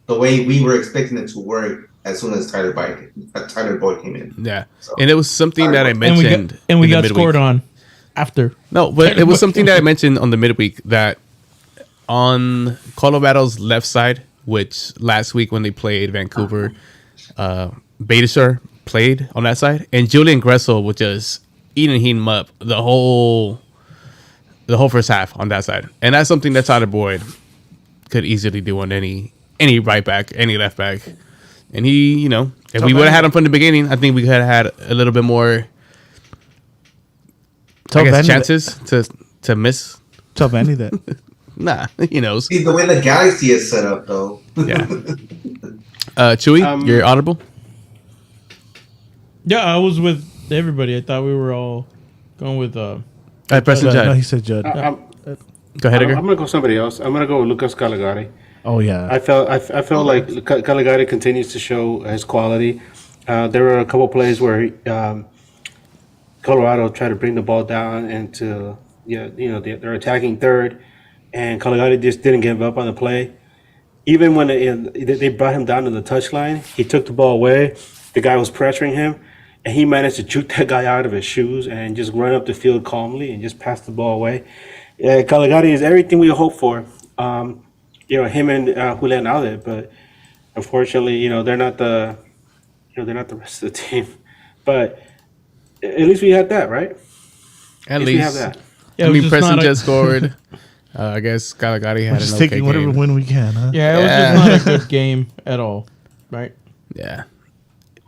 the way we were expecting it to work as soon as Tyler Boyd came in. Yeah. So, And it was something that I And mentioned. we in the got midweek. scored on after. No, but it was something that I mentioned on the midweek that on Colorado's left side, which last week when they played Vancouver, Beitasar played on that side, and Julian Gressel was just eating him up the whole first half on that side, and that's something that Tyler Boyd could easily do on any right back, any left back, and he, you know, if we would have had him from the beginning, I think we could have had a little bit more. Tell I guess Vanny chances to miss. Tell Vanny that. Nah, he knows. See, the way the Galaxy is set up, though. Yeah. Chewy, you're audible. Yeah, I was with everybody. I thought we were all going with. Preston Judd. No, he said Judd. Go ahead, I'm Edgar. gonna go somebody else. I'm gonna go with Lucas Caligari. Oh yeah. I felt like Caligari continues to show his quality. There were a couple plays where Colorado tried to bring the ball down into they're attacking third, and Caligari just didn't give up on the play. Even when they brought him down to the touchline, he took the ball away. The guy was pressuring him, and he managed to juke that guy out of his shoes and just run up the field calmly and just pass the ball away. Caligari is everything we hope for. Him and Julian Alde, but unfortunately, they're not the rest of the team. But at least we had that, right? At we have least. that. Yeah, I it was mean, just Preston not a- just scored. I guess Caligari We're had just an okay taking whatever game. win we can, huh? Yeah, it was just not a good game at all, right? Yeah.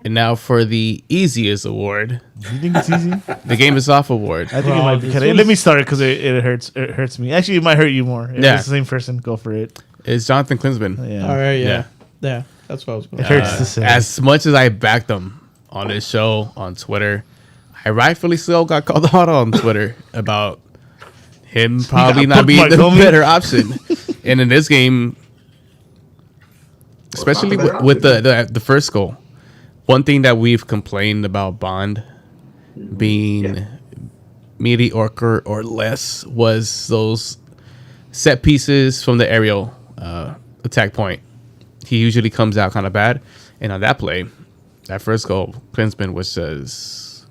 And now for the easiest award, You think it's easy? the Game is Off award. I think it might be. this Kinda, was- let me start it because it hurts. It hurts me. Actually, it might hurt you more. If Yeah. it's the same person. Go for it. It's Jonathan Klinsmann. Yeah. All right, Yeah. yeah, that's what I was going. It hurts to say. As much as I backed him on this show on Twitter, I rightfully so got called out on Twitter about him probably got not being the bookmarked, homie. better option. And in this game, especially with the first goal, one thing that we've complained about Bond being mediocre or less was those set pieces from the aerial attack point. He usually comes out kind of bad. And on that play, that first goal, Klinsmann was just,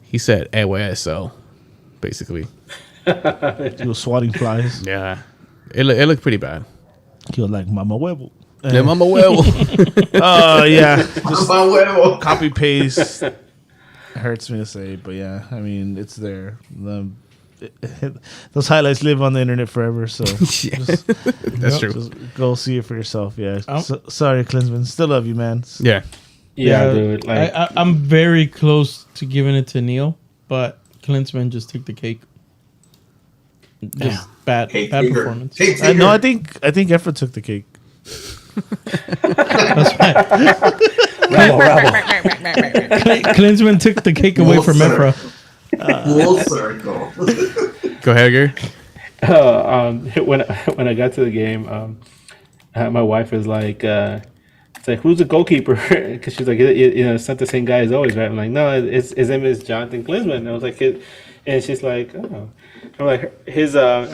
he said, eso, basically. He was swatting flies. Yeah. It looked pretty bad. He was like Mama Huevo. Yeah, mama huevo. Oh yeah. Just Mama Huevo. copy paste. It hurts me to say, but yeah, I mean it's there. Those highlights live on the internet forever. So That's true. just go see it for yourself. Yeah. Oh. Sorry, Klinsmann. Still love you, man. Yeah. Yeah, dude. Like, I'm very close to giving it to Neil, but Klinsmann just took the cake. Just bad performance. No, I think effort took the cake. That's right. Klinsmann took the cake away from Efra. Full circle. Go ahead, Edgar. when I got to the game, my wife is like, it's like, who's the goalkeeper? Because she's like, it's not the same guy as always, right? I'm like, no, his name is Jonathan Klinsmann. And I was like, and she's like, oh. I'm like, I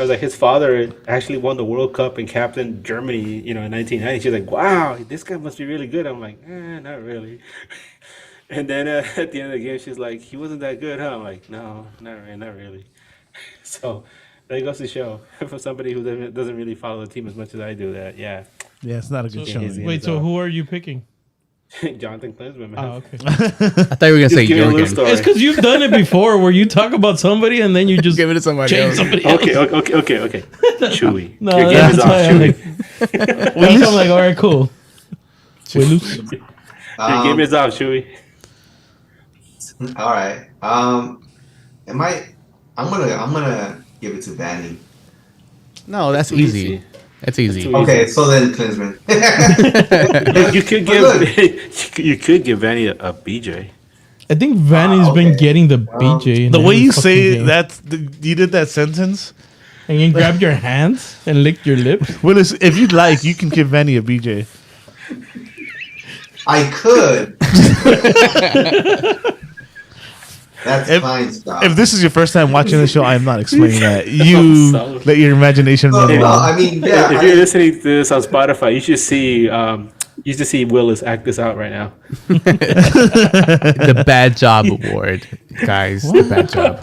was like, his father actually won the World Cup and captained Germany, in 1990. She's like, wow, this guy must be really good. I'm like, not really. And then at the end of the game, she's like, he wasn't that good, huh? I'm like, no, not really. So that goes to show for somebody who doesn't really follow the team as much as I do that, yeah. Yeah, it's not a good showing. Wait, so who are you picking? Jonathan Klinsmann, man. Oh, okay. I thought you were going to say Just give me a little Jurgen. story. It's because you've done it before, where you talk about somebody and then you just Give it to somebody change else. somebody else. Okay. Chewy. No, Your game is off, that's why I'm Chewy. I'm like, all right, cool. We lose. Your game is off, Chewy. All right. I'm gonna give it to Vanny. No, that's easy. That's easy. Okay, so then Klinsmann. You could give Vanny a BJ. I think Vanny's been getting the BJ. In The way every you fucking say game. that, you did that sentence. And you grab your hands and lick your lips. Willis, if you'd like, you can give Vanny a BJ. I could. That's fine, Scott. If this is your first time watching the show, I'm not explaining that. You let your imagination run No, wild. I mean, yeah. If you're listening to this on Spotify, you should see Willis act this out right now. The bad job award, guys. The bad job.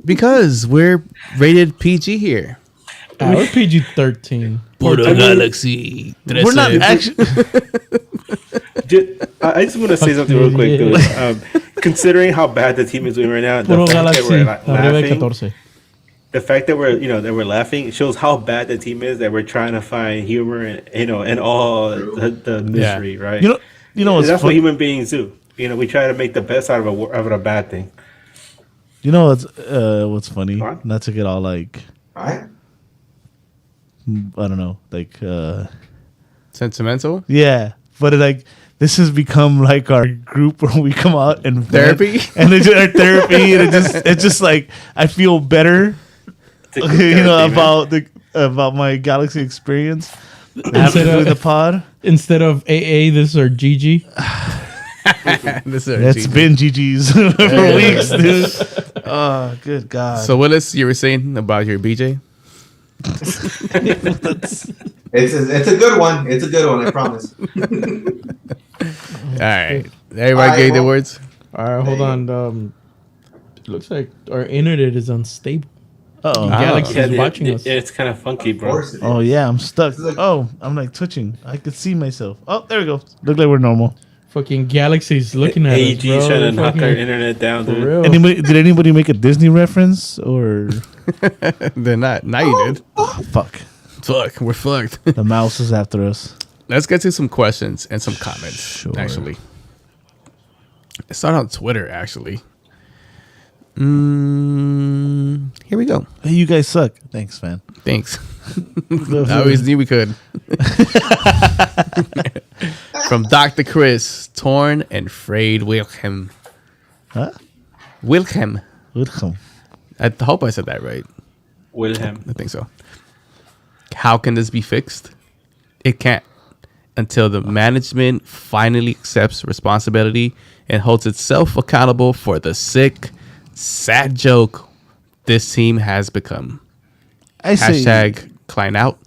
Because we're rated PG here. We're PG-13. LAGalaxy. We're not actually. I just want to say something real quick, dude. Considering how bad the team is doing right now, Puro the fact that we're Galaxy. Arriba laughing, 14. the fact that we're laughing shows how bad the team is. That we're trying to find humor and and all the misery, right? You know, that's what human beings do. We try to make the best out of a bad thing. You know what's funny? Not to get all like, Right? I don't know, like Sentimental? yeah, but this has become like our group where we come out and vent, Therapy? and it's our therapy, and it's just like I feel better, about my Galaxy experience after doing the pod. Instead of AA, this is our GG. It's been GG's for weeks, dude. Oh, good God. So Willis, you were saying about your BJ? It's a good one. It's a good one, I promise. All right. Everybody gave their words? All right, hold on. It looks like our internet is unstable. Uh-oh. Galaxy is watching us. It's kind of funky, bro. Oh, yeah, I'm stuck. Oh, I'm like twitching. I could see myself. Oh, there we go. Look like we're normal. Fucking Galaxy's looking at us, AEG's bro. trying to knock Fucking- our internet down, for dude. real. Did anybody make a Disney reference or? They're not. Now you did. Fuck. Fuck. We're fucked. The mouse is after us. Let's get to some questions and some comments. Sure. Actually, let's start on Twitter. Actually, here we go. Hey, you guys suck. Thanks, man. Thanks. I always knew we could. From Dr. Chris, Torn and Frayed Wilhelm. Huh? Wilhelm. Welcome. I hope I said that right. Wilhelm. I think so. How can this be fixed? It can't until the management finally accepts responsibility and holds itself accountable for the sick, sad joke this team has become. I say, Hashtag Klein out.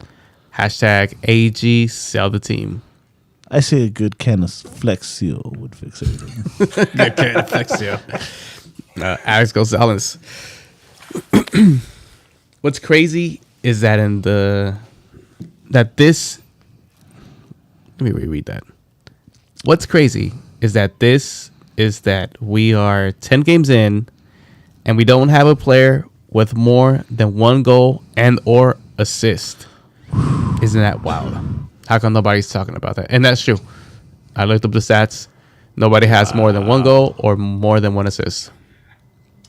Hashtag AG sell the team. I say a good can of Flexio would fix everything. Good kid, Flexio. Alex Gonzalez. What's crazy is that let me reread that. What's crazy is that we are 10 games in and we don't have a player with more than one goal and or assist. Isn't that wild? How come nobody's talking about that? And that's true. I looked up the stats. Nobody has more than one goal or more than one assist.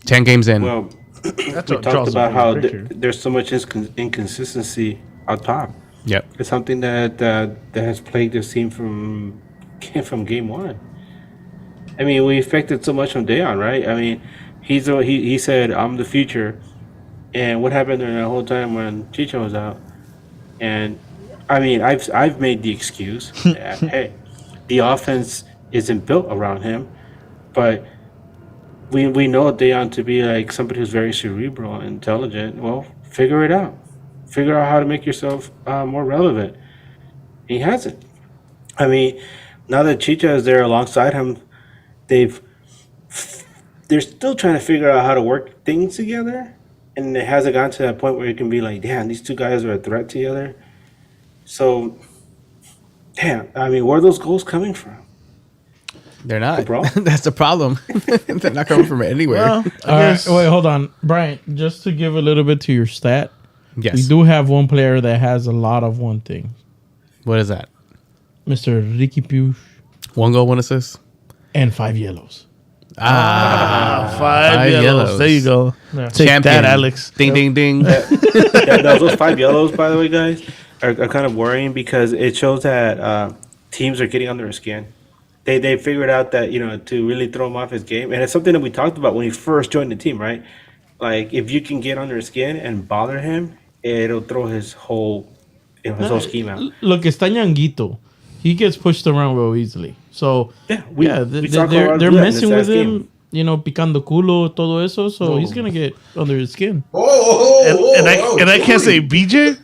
10 games in. Well, we talked about how there's so much inconsistency on top. Yep. It's something that has plagued this team from game one. I mean, we expected so much from Dejan, right? I mean, he said, "I'm the future," and what happened during that whole time when Chicho was out? And I mean, I've made the excuse that hey, the offense isn't built around him, but we know Dejan to be like somebody who's very cerebral and intelligent. Well, figure it out. Figure out how to make yourself more relevant. He hasn't. I mean, now that Chicha is there alongside him, they're still trying to figure out how to work things together, and it hasn't gotten to that point where it can be like, damn, these two guys are a threat together. So, damn, I mean, where are those goals coming from? They're not. Cabral? That's the problem. They're not coming from anywhere. All right, wait, hold on, Brian. Just to give a little bit to your stat, Yes. we do have one player that has a lot of one thing, What is that? Mr. Ricky Puch, One goal, one assist. and 5 yellows. Five yellows. There you go. Yeah. Take Champion. that, Alex. Ding, ding, ding. Yeah, those 5 yellows, by the way, guys, are kind of worrying because it shows that teams are getting under his skin. they figured out that to really throw him off his game, and it's something that we talked about when he first joined the team, right? Like if you can get under his skin and bother him, it'll throw his whole scheme out. Look, está ñanguito. He gets pushed around real easily. So we saw Cabral they're do that in messing this with last him. game. Picando culo, todo eso. So he's gonna get under his skin. And I can't say BJ.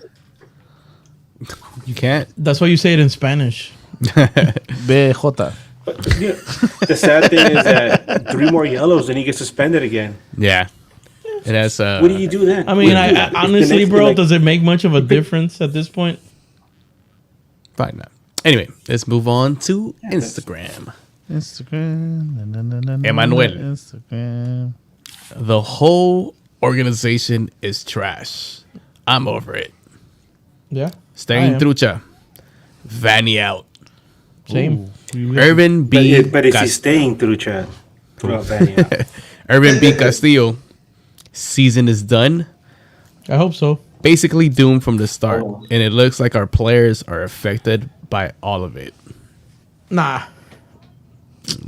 You can't. That's why you say it in Spanish. BJ. The sad thing is that 3 more yellows and he gets suspended again. Yeah. And that's What do you do then? I mean, What do you do? I If the honestly, next- bro, like- does it make much of a difference at this point? Probably not. Anyway, let's move on to Instagram. Instagram. Emmanuel. Instagram. The whole organization is trash. I'm over it. Yeah. Staying I am. trucha. Vanny out. Same. Irvin B. But is he Cas- staying through Chad? Throughout Vanny out? Irvin B. Castillo. Season is done. I hope so. Basically doomed from the start. And it looks like our players are affected by all of it. Nah.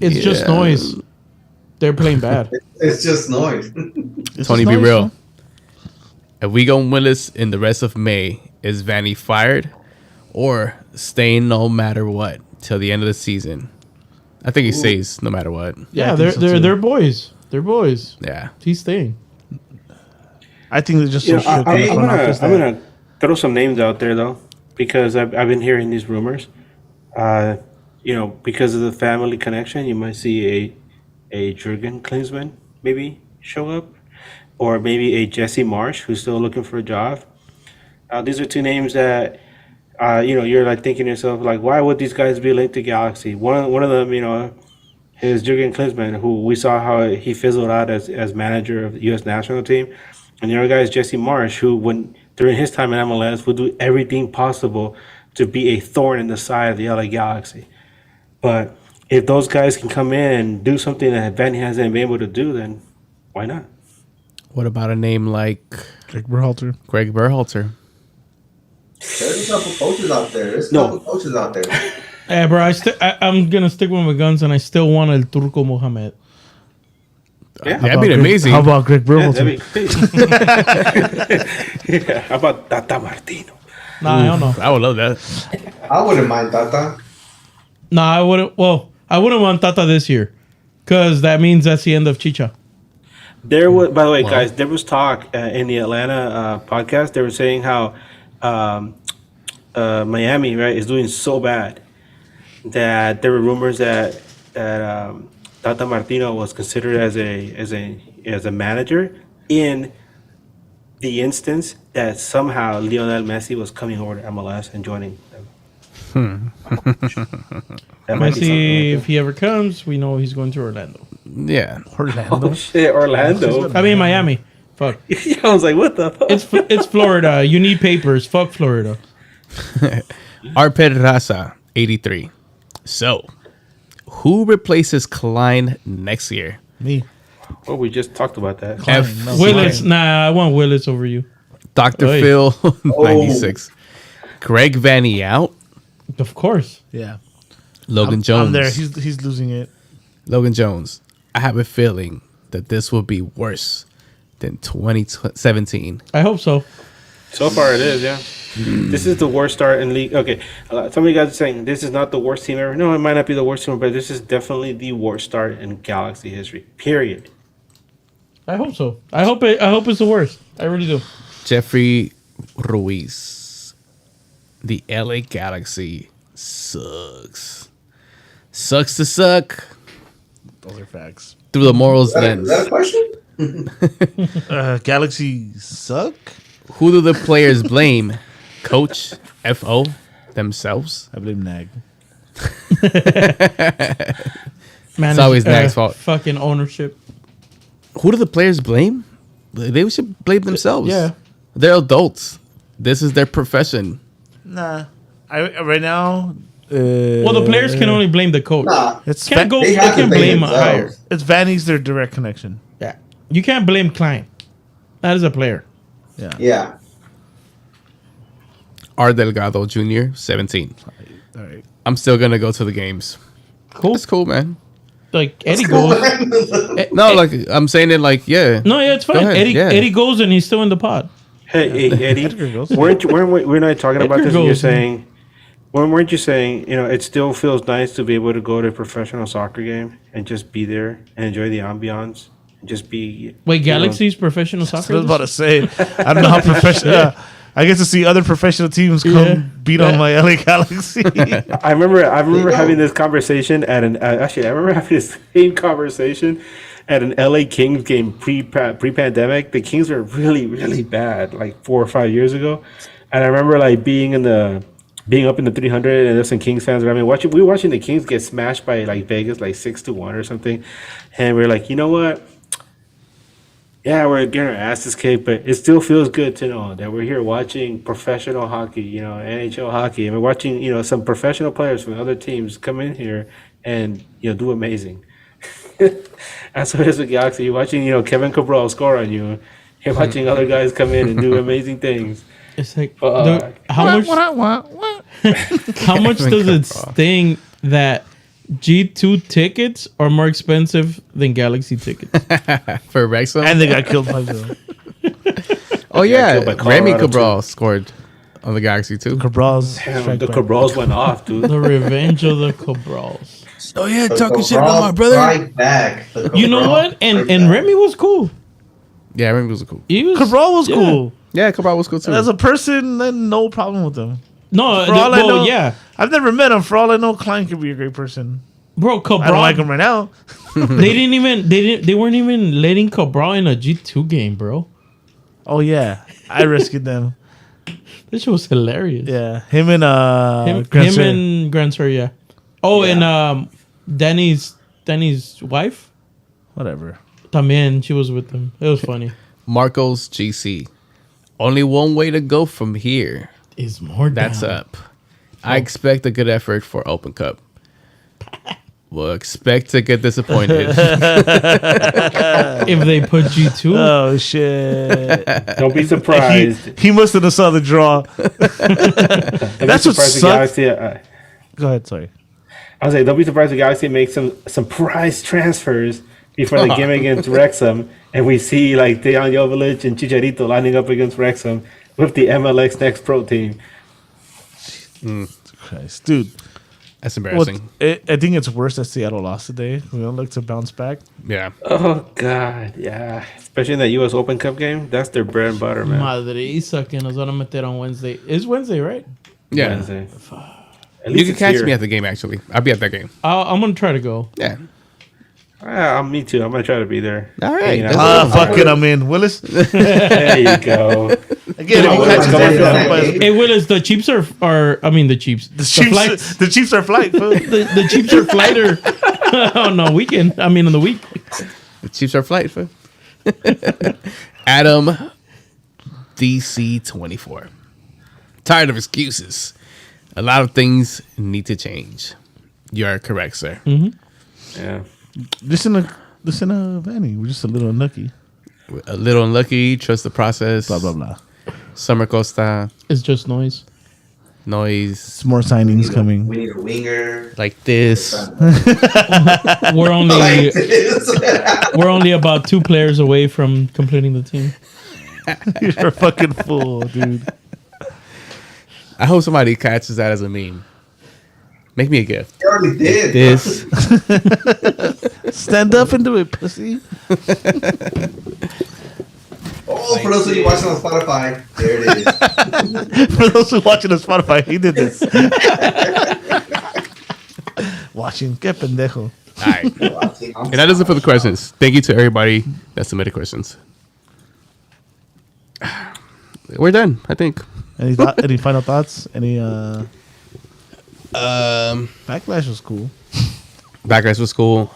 It's just Yeah. noise. They're playing bad. It's just noise. Tony, be real. If we go winless in the rest of May, is Vanny fired or staying no matter what till the end of the season? I think he stays no matter what. Yeah, I they're think so too. they're boys. They're boys. Yeah. He's staying. I think they're just so shook in the I'm front office gonna that throw some names out there though, because I've been hearing these rumors. Because of the family connection, you might see a Jurgen Klinsmann maybe show up, or maybe a Jesse Marsh who's still looking for a job. These are 2 names that you're like thinking to yourself like, why would these guys be linked to Galaxy? One of them, is Jurgen Klinsmann, who we saw how he fizzled out as manager of the U.S. national team. And the other guy is Jesse Marsh, who, during his time in MLS, would do everything possible to be a thorn in the side of the LA Galaxy. But if those guys can come in and do something that Vanny hasn't been able to do, then why not? What about a name like Greg Berhalter. Greg Berhalter? There's a couple coaches out there. Yeah, bro. I'm gonna stick with my guns, and I still want El Turco Mohamed. Yeah, That'd be amazing. How about Greg Yeah, Berhalter? yeah, how about Tata Martino? Nah, I don't know. I would love that. I wouldn't mind Tata. Nah, I wouldn't. Well, I wouldn't want Tata this year, because that means that's the end of Chicha. There was, by the way, guys, there was talk in the Atlanta podcast. They were saying how Miami, right, is doing so bad that there were rumors that Tata Martino was considered as a manager in the instance that somehow Lionel Messi was coming over to MLS and joining them. That might be something Messi, like if he ever comes, we know he's going to Orlando. Yeah. that. Oh shit, Orlando! I mean Miami. Fuck. I was like, what the fuck? It's Florida. You need papers. Fuck Florida. Arped Raza, 83. So, who replaces Klein next year? Me. Oh, we just talked about that. F. Willis. Nah, I want Willis over you. Dr. Oy. Phil, 96. Greg Vanny out. Of course. Yeah. Logan Jones. I'm there. He's losing it. Logan Jones. I have a feeling that this will be worse than 2017. I hope so. So far, it is. Yeah. This is the worst start in league. Okay, some of you guys are saying this is not the worst team ever. No, it might not be the worst team, but this is definitely the worst start in Galaxy history. Period. I hope so. I hope it's the worst. I really do. Jeffrey Ruiz. The LA Galaxy sucks. Sucks to suck Those are facts. through the morals Is lens. that a question? Galaxy suck. Who do the players blame? Coach, FO, themselves? I blame Nag. Man, It's always Nag's fault. Fucking ownership. Who do the players blame? They should blame themselves. Yeah. They're adults. This is their profession. Nah. I right now. Well, the players can only blame the coach. Nah, It's Can't go. They They have to can't blame blame higher. themselves. It's Vanny's their direct connection. Yeah. You can't blame Klein. That is a player. Yeah. Yeah. R. Delgado Jr., 17. All right. I'm still going to go to the games. Cool. It's cool, man. Like Eddie goes. No, like I'm saying it like yeah. No, yeah, it's fine. ahead, Eddie yeah. Eddie goes and he's still in the pod. Hey, Eddie, Edgar goes. we're not talking about Edgar this. And you're goes. saying, weren't you saying, it still feels nice to be able to go to a professional soccer game and just be there and enjoy the ambiance and just be. Wait, Galaxy's professional I soccer? was about to say, I don't know how professional. I get to see other professional teams come beat on my LA Galaxy. I remember having this conversation at an actually I remember having this same conversation at an LA Kings game pre-pandemic. The Kings were really really bad like 4 or 5 years ago, and I remember like being up in the 300 and there's some Kings fans around me we were watching the Kings get smashed by like Vegas like 6-1 or something, and we are like, you know what? Yeah, we're getting our asses kicked, but it still feels good to know that we're here watching professional hockey, NHL hockey, and we're watching, some professional players from other teams come in here and, do amazing. That's what it is with Galaxy. You're watching, Kevin Cabral score on you. You're watching other guys come in and do amazing things. It's like, how much does it sting that G2 tickets are more expensive than Galaxy tickets? For Wrexham? And they got killed 5-0. Oh, yeah. killed by Remy Colorado, Cabral scored on the Galaxy, too. Cabral's. Damn, the Cabrals went off, dude. The revenge of the Cabrals. Oh, yeah, The talking shit Cabral about my brother. Strike back. The You know Cabral what? And strike back. Remy was cool. Yeah, Remy was cool. He was, Cabral was cool. Yeah, Cabral was cool, too. As a person, then no problem with him. No, For all I know, yeah. I've never met him. For all I know, Klein could be a great person. Bro, Cabral. I don't like him right now. They weren't even letting Cabral in a G2 game, bro. Oh yeah, I rescued them. This shit was hilarious. Yeah, him and Him and Grand Sur, yeah. Oh, and Danny's wife, whatever. También, she was with them. It was funny. Marcos GC. Only one way to go from here. Is more That's down. up. I expect a good effort for Open Cup. We'll expect to get disappointed. If they put G2. Oh shit! Don't be surprised. He must have saw the draw. That's what sucks. Galaxy, Go ahead, sorry. I was like, don't be surprised the Galaxy makes some prize transfers before the game against Wrexham, and we see like Dejan Jovic and Chicharito lining up against Wrexham with the MLS Next Pro team. Christ, dude. That's embarrassing. I think it's worse that Seattle lost today. We don't look to bounce back. Yeah. Oh God, yeah. Especially in that U.S. Open Cup game, that's their bread and butter, man. Madriza que nos van a meter on Wednesday. It's Wednesday, right? Yeah. Wednesday. At You least can it's catch here. me at the game, actually. I'll be at that game. I'm gonna try to go. Yeah. Me too. I'm gonna try to be there. All right. Hanging out. That's Fuck it, I'm in. Willis. There you go. Again, if Come he on, catches come on, anything, come on. otherwise- Hey, Willis, the Chiefs are the Chiefs. the Chiefs. The Chiefs are flight. fool. The Chiefs are flighter on the weekend. On the week. The Chiefs are flight for Adam DC24. Tired of excuses. A lot of things need to change. You are correct, sir. Yeah. Listen to Vanny. We're just a little unlucky. A little unlucky. Trust the process. Blah blah blah. Summer Costa. It's just noise. Noise. Some more signings coming. We need a winger. Like this. We're only Like this. we're only about 2 players away from completing the team. You're a fucking fool, dude. I hope somebody catches that as a meme. Make me a gift. You already did. This. Stand up and do it, pussy. Oh, for those of you watching on Spotify, there it is. For those who watching on Spotify, he did this. Watching, que pendejo. All right. And that does it for the questions. Thank you to everybody that submitted questions. We're done, I think. Any final thoughts? Any Backlash was cool. Backlash was cool.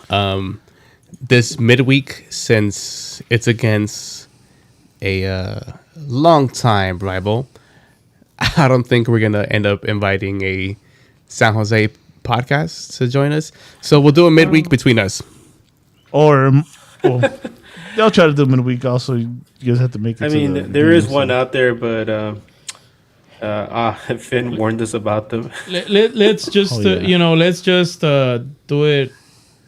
This midweek, since it's against a long-time rival, I don't think we're going to end up inviting a San Jose podcast to join us. So we'll do a midweek between us. Or, they'll try to do midweek also. You guys have to make it. I to mean, the there game, is so. one out there, but Finn warned us about them. Let's just let's just do it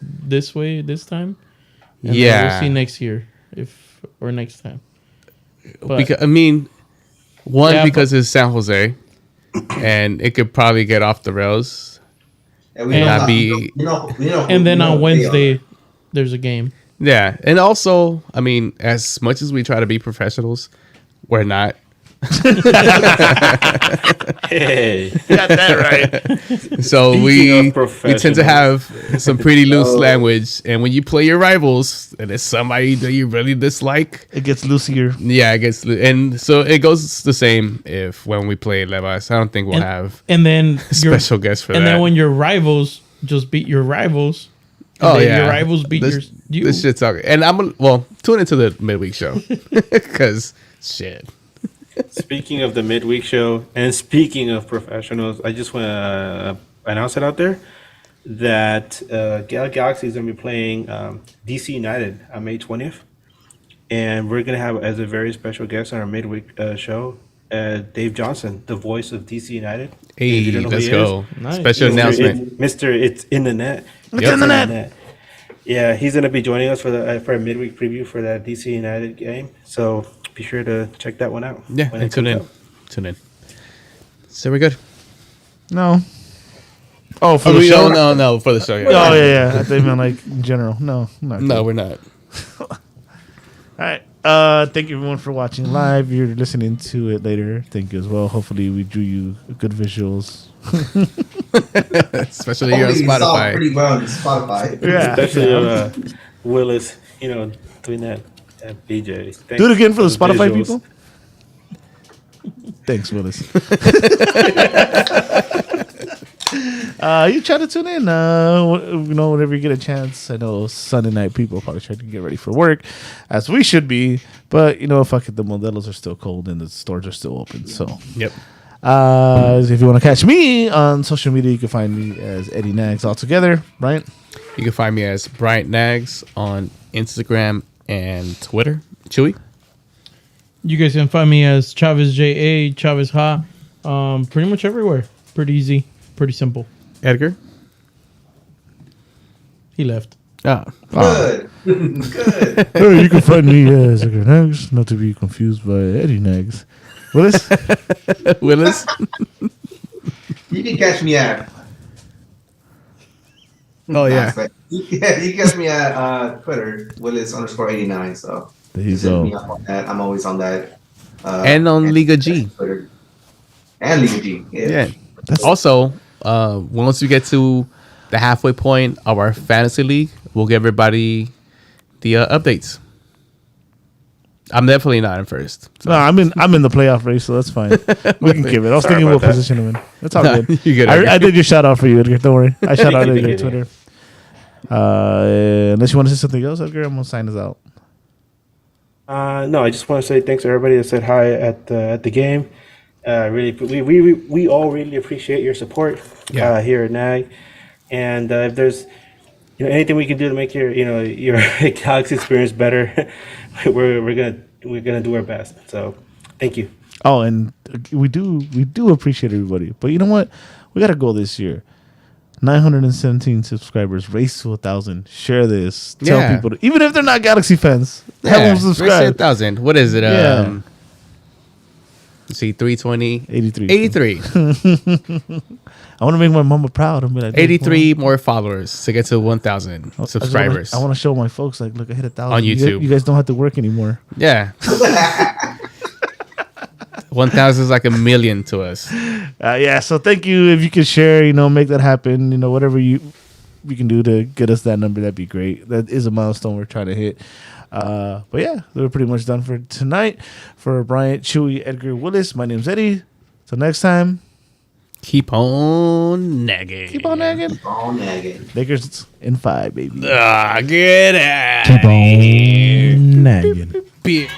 this way this time. And then we'll see next year or next time. But, because because it's San Jose, and it could probably get off the rails. And then on Wednesday, there's a game. Yeah, and also, as much as we try to be professionals, we're not. Hey, got that right. So we tend to have some pretty loose language, and when you play your rivals and it's somebody that you really dislike, it gets loosier. Yeah, it gets and so it goes the same when we play Levas. I don't think we'll have special guests for that. And then when your rivals just beat your rivals. Oh yeah, your rivals beat you. This shit's okay. And tune into the midweek show because shit. Speaking of the midweek show and speaking of professionals, I just want to announce it out there that LAGalaxy is going to be playing DC United on May 20th. And we're going to have as a very special guest on our midweek show, Dave Johnson, the voice of DC United. Hey, let's go. Nice. Special announcement. It's in the net. It's in the net. Yeah, he's going to be joining us for a midweek preview for that DC United game. So be sure to check that one out. Yeah, and tune in. So we're good. No. Oh, for the show? No, for the show. Yeah. Oh, yeah. I think like in general. No, we're not. All right. Thank you everyone for watching live. You're listening to it later. Thank you as well. Hopefully we drew you good visuals. Especially here on Spotify. Pretty well on Spotify. Yeah. Especially Willis, doing that BJ. Do it again for the Spotify people. Thanks, Willis. You try to tune in, whenever you get a chance. I know Sunday night people probably trying to get ready for work, as we should be. But fuck it, the Modelos are still cold and the stores are still open. So, yep. If you want to catch me on social media, you can find me as Eddie Nags altogether. Bryant? You can find me as Bryant Nags on Instagram and Twitter. Chewy? You guys can find me as Chavez J.A., Chavez Ha, pretty much everywhere. Pretty easy, pretty simple. Edgar? He left. Good. Good. Hey, you can find me as Edgar Nags, not to be confused by Eddie Nags. Willis? You can catch me at. Oh yeah. You can catch me at Twitter, Willis_89. So there you go. Me up on that. I'm always on that. And on Liga G. Twitter. And Liga G. Yeah. Also, once we get to the halfway point of our fantasy league, we'll give everybody the updates. I'm definitely not in first. So. No, I'm in the playoff race, so that's fine. We can give it. I was thinking what position to win. That's all good. You good. I did your shout out for you, Edgar. Don't worry. I shout out Edgar on Twitter. Unless you want to say something else, Edgar, I'm gonna sign us out. No, I just want to say thanks to everybody that said hi at the game. We all really appreciate your support here at NAG. And if there's anything we can do to make your Galaxy experience better, we're gonna do our best. So thank you. Oh, and we do appreciate everybody. But you know what? We got a goal this year. 917 subscribers. Race to 1,000. Share this. Tell people, even if they're not Galaxy fans, have them subscribe. Race to 1,000. What is it? Let's see, 320. 83. I want to make my mama proud. I'm like, 83 more followers to get to 1,000 subscribers. I want to show my folks, like, look, I hit 1,000 on YouTube. You guys don't have to work anymore. Yeah. 1,000 is like 1 million to us. So thank you. If you could share, make that happen. Whatever you can do to get us that number, that'd be great. That is a milestone we're trying to hit. But yeah, we're pretty much done for tonight. For Bryant, Chewy, Edgar, Willis, my name's Eddie. Till next time, keep on nagging. Keep on nagging. Keep on nagging. Lakers in 5, baby. Get out. Keep on nagging. Beer.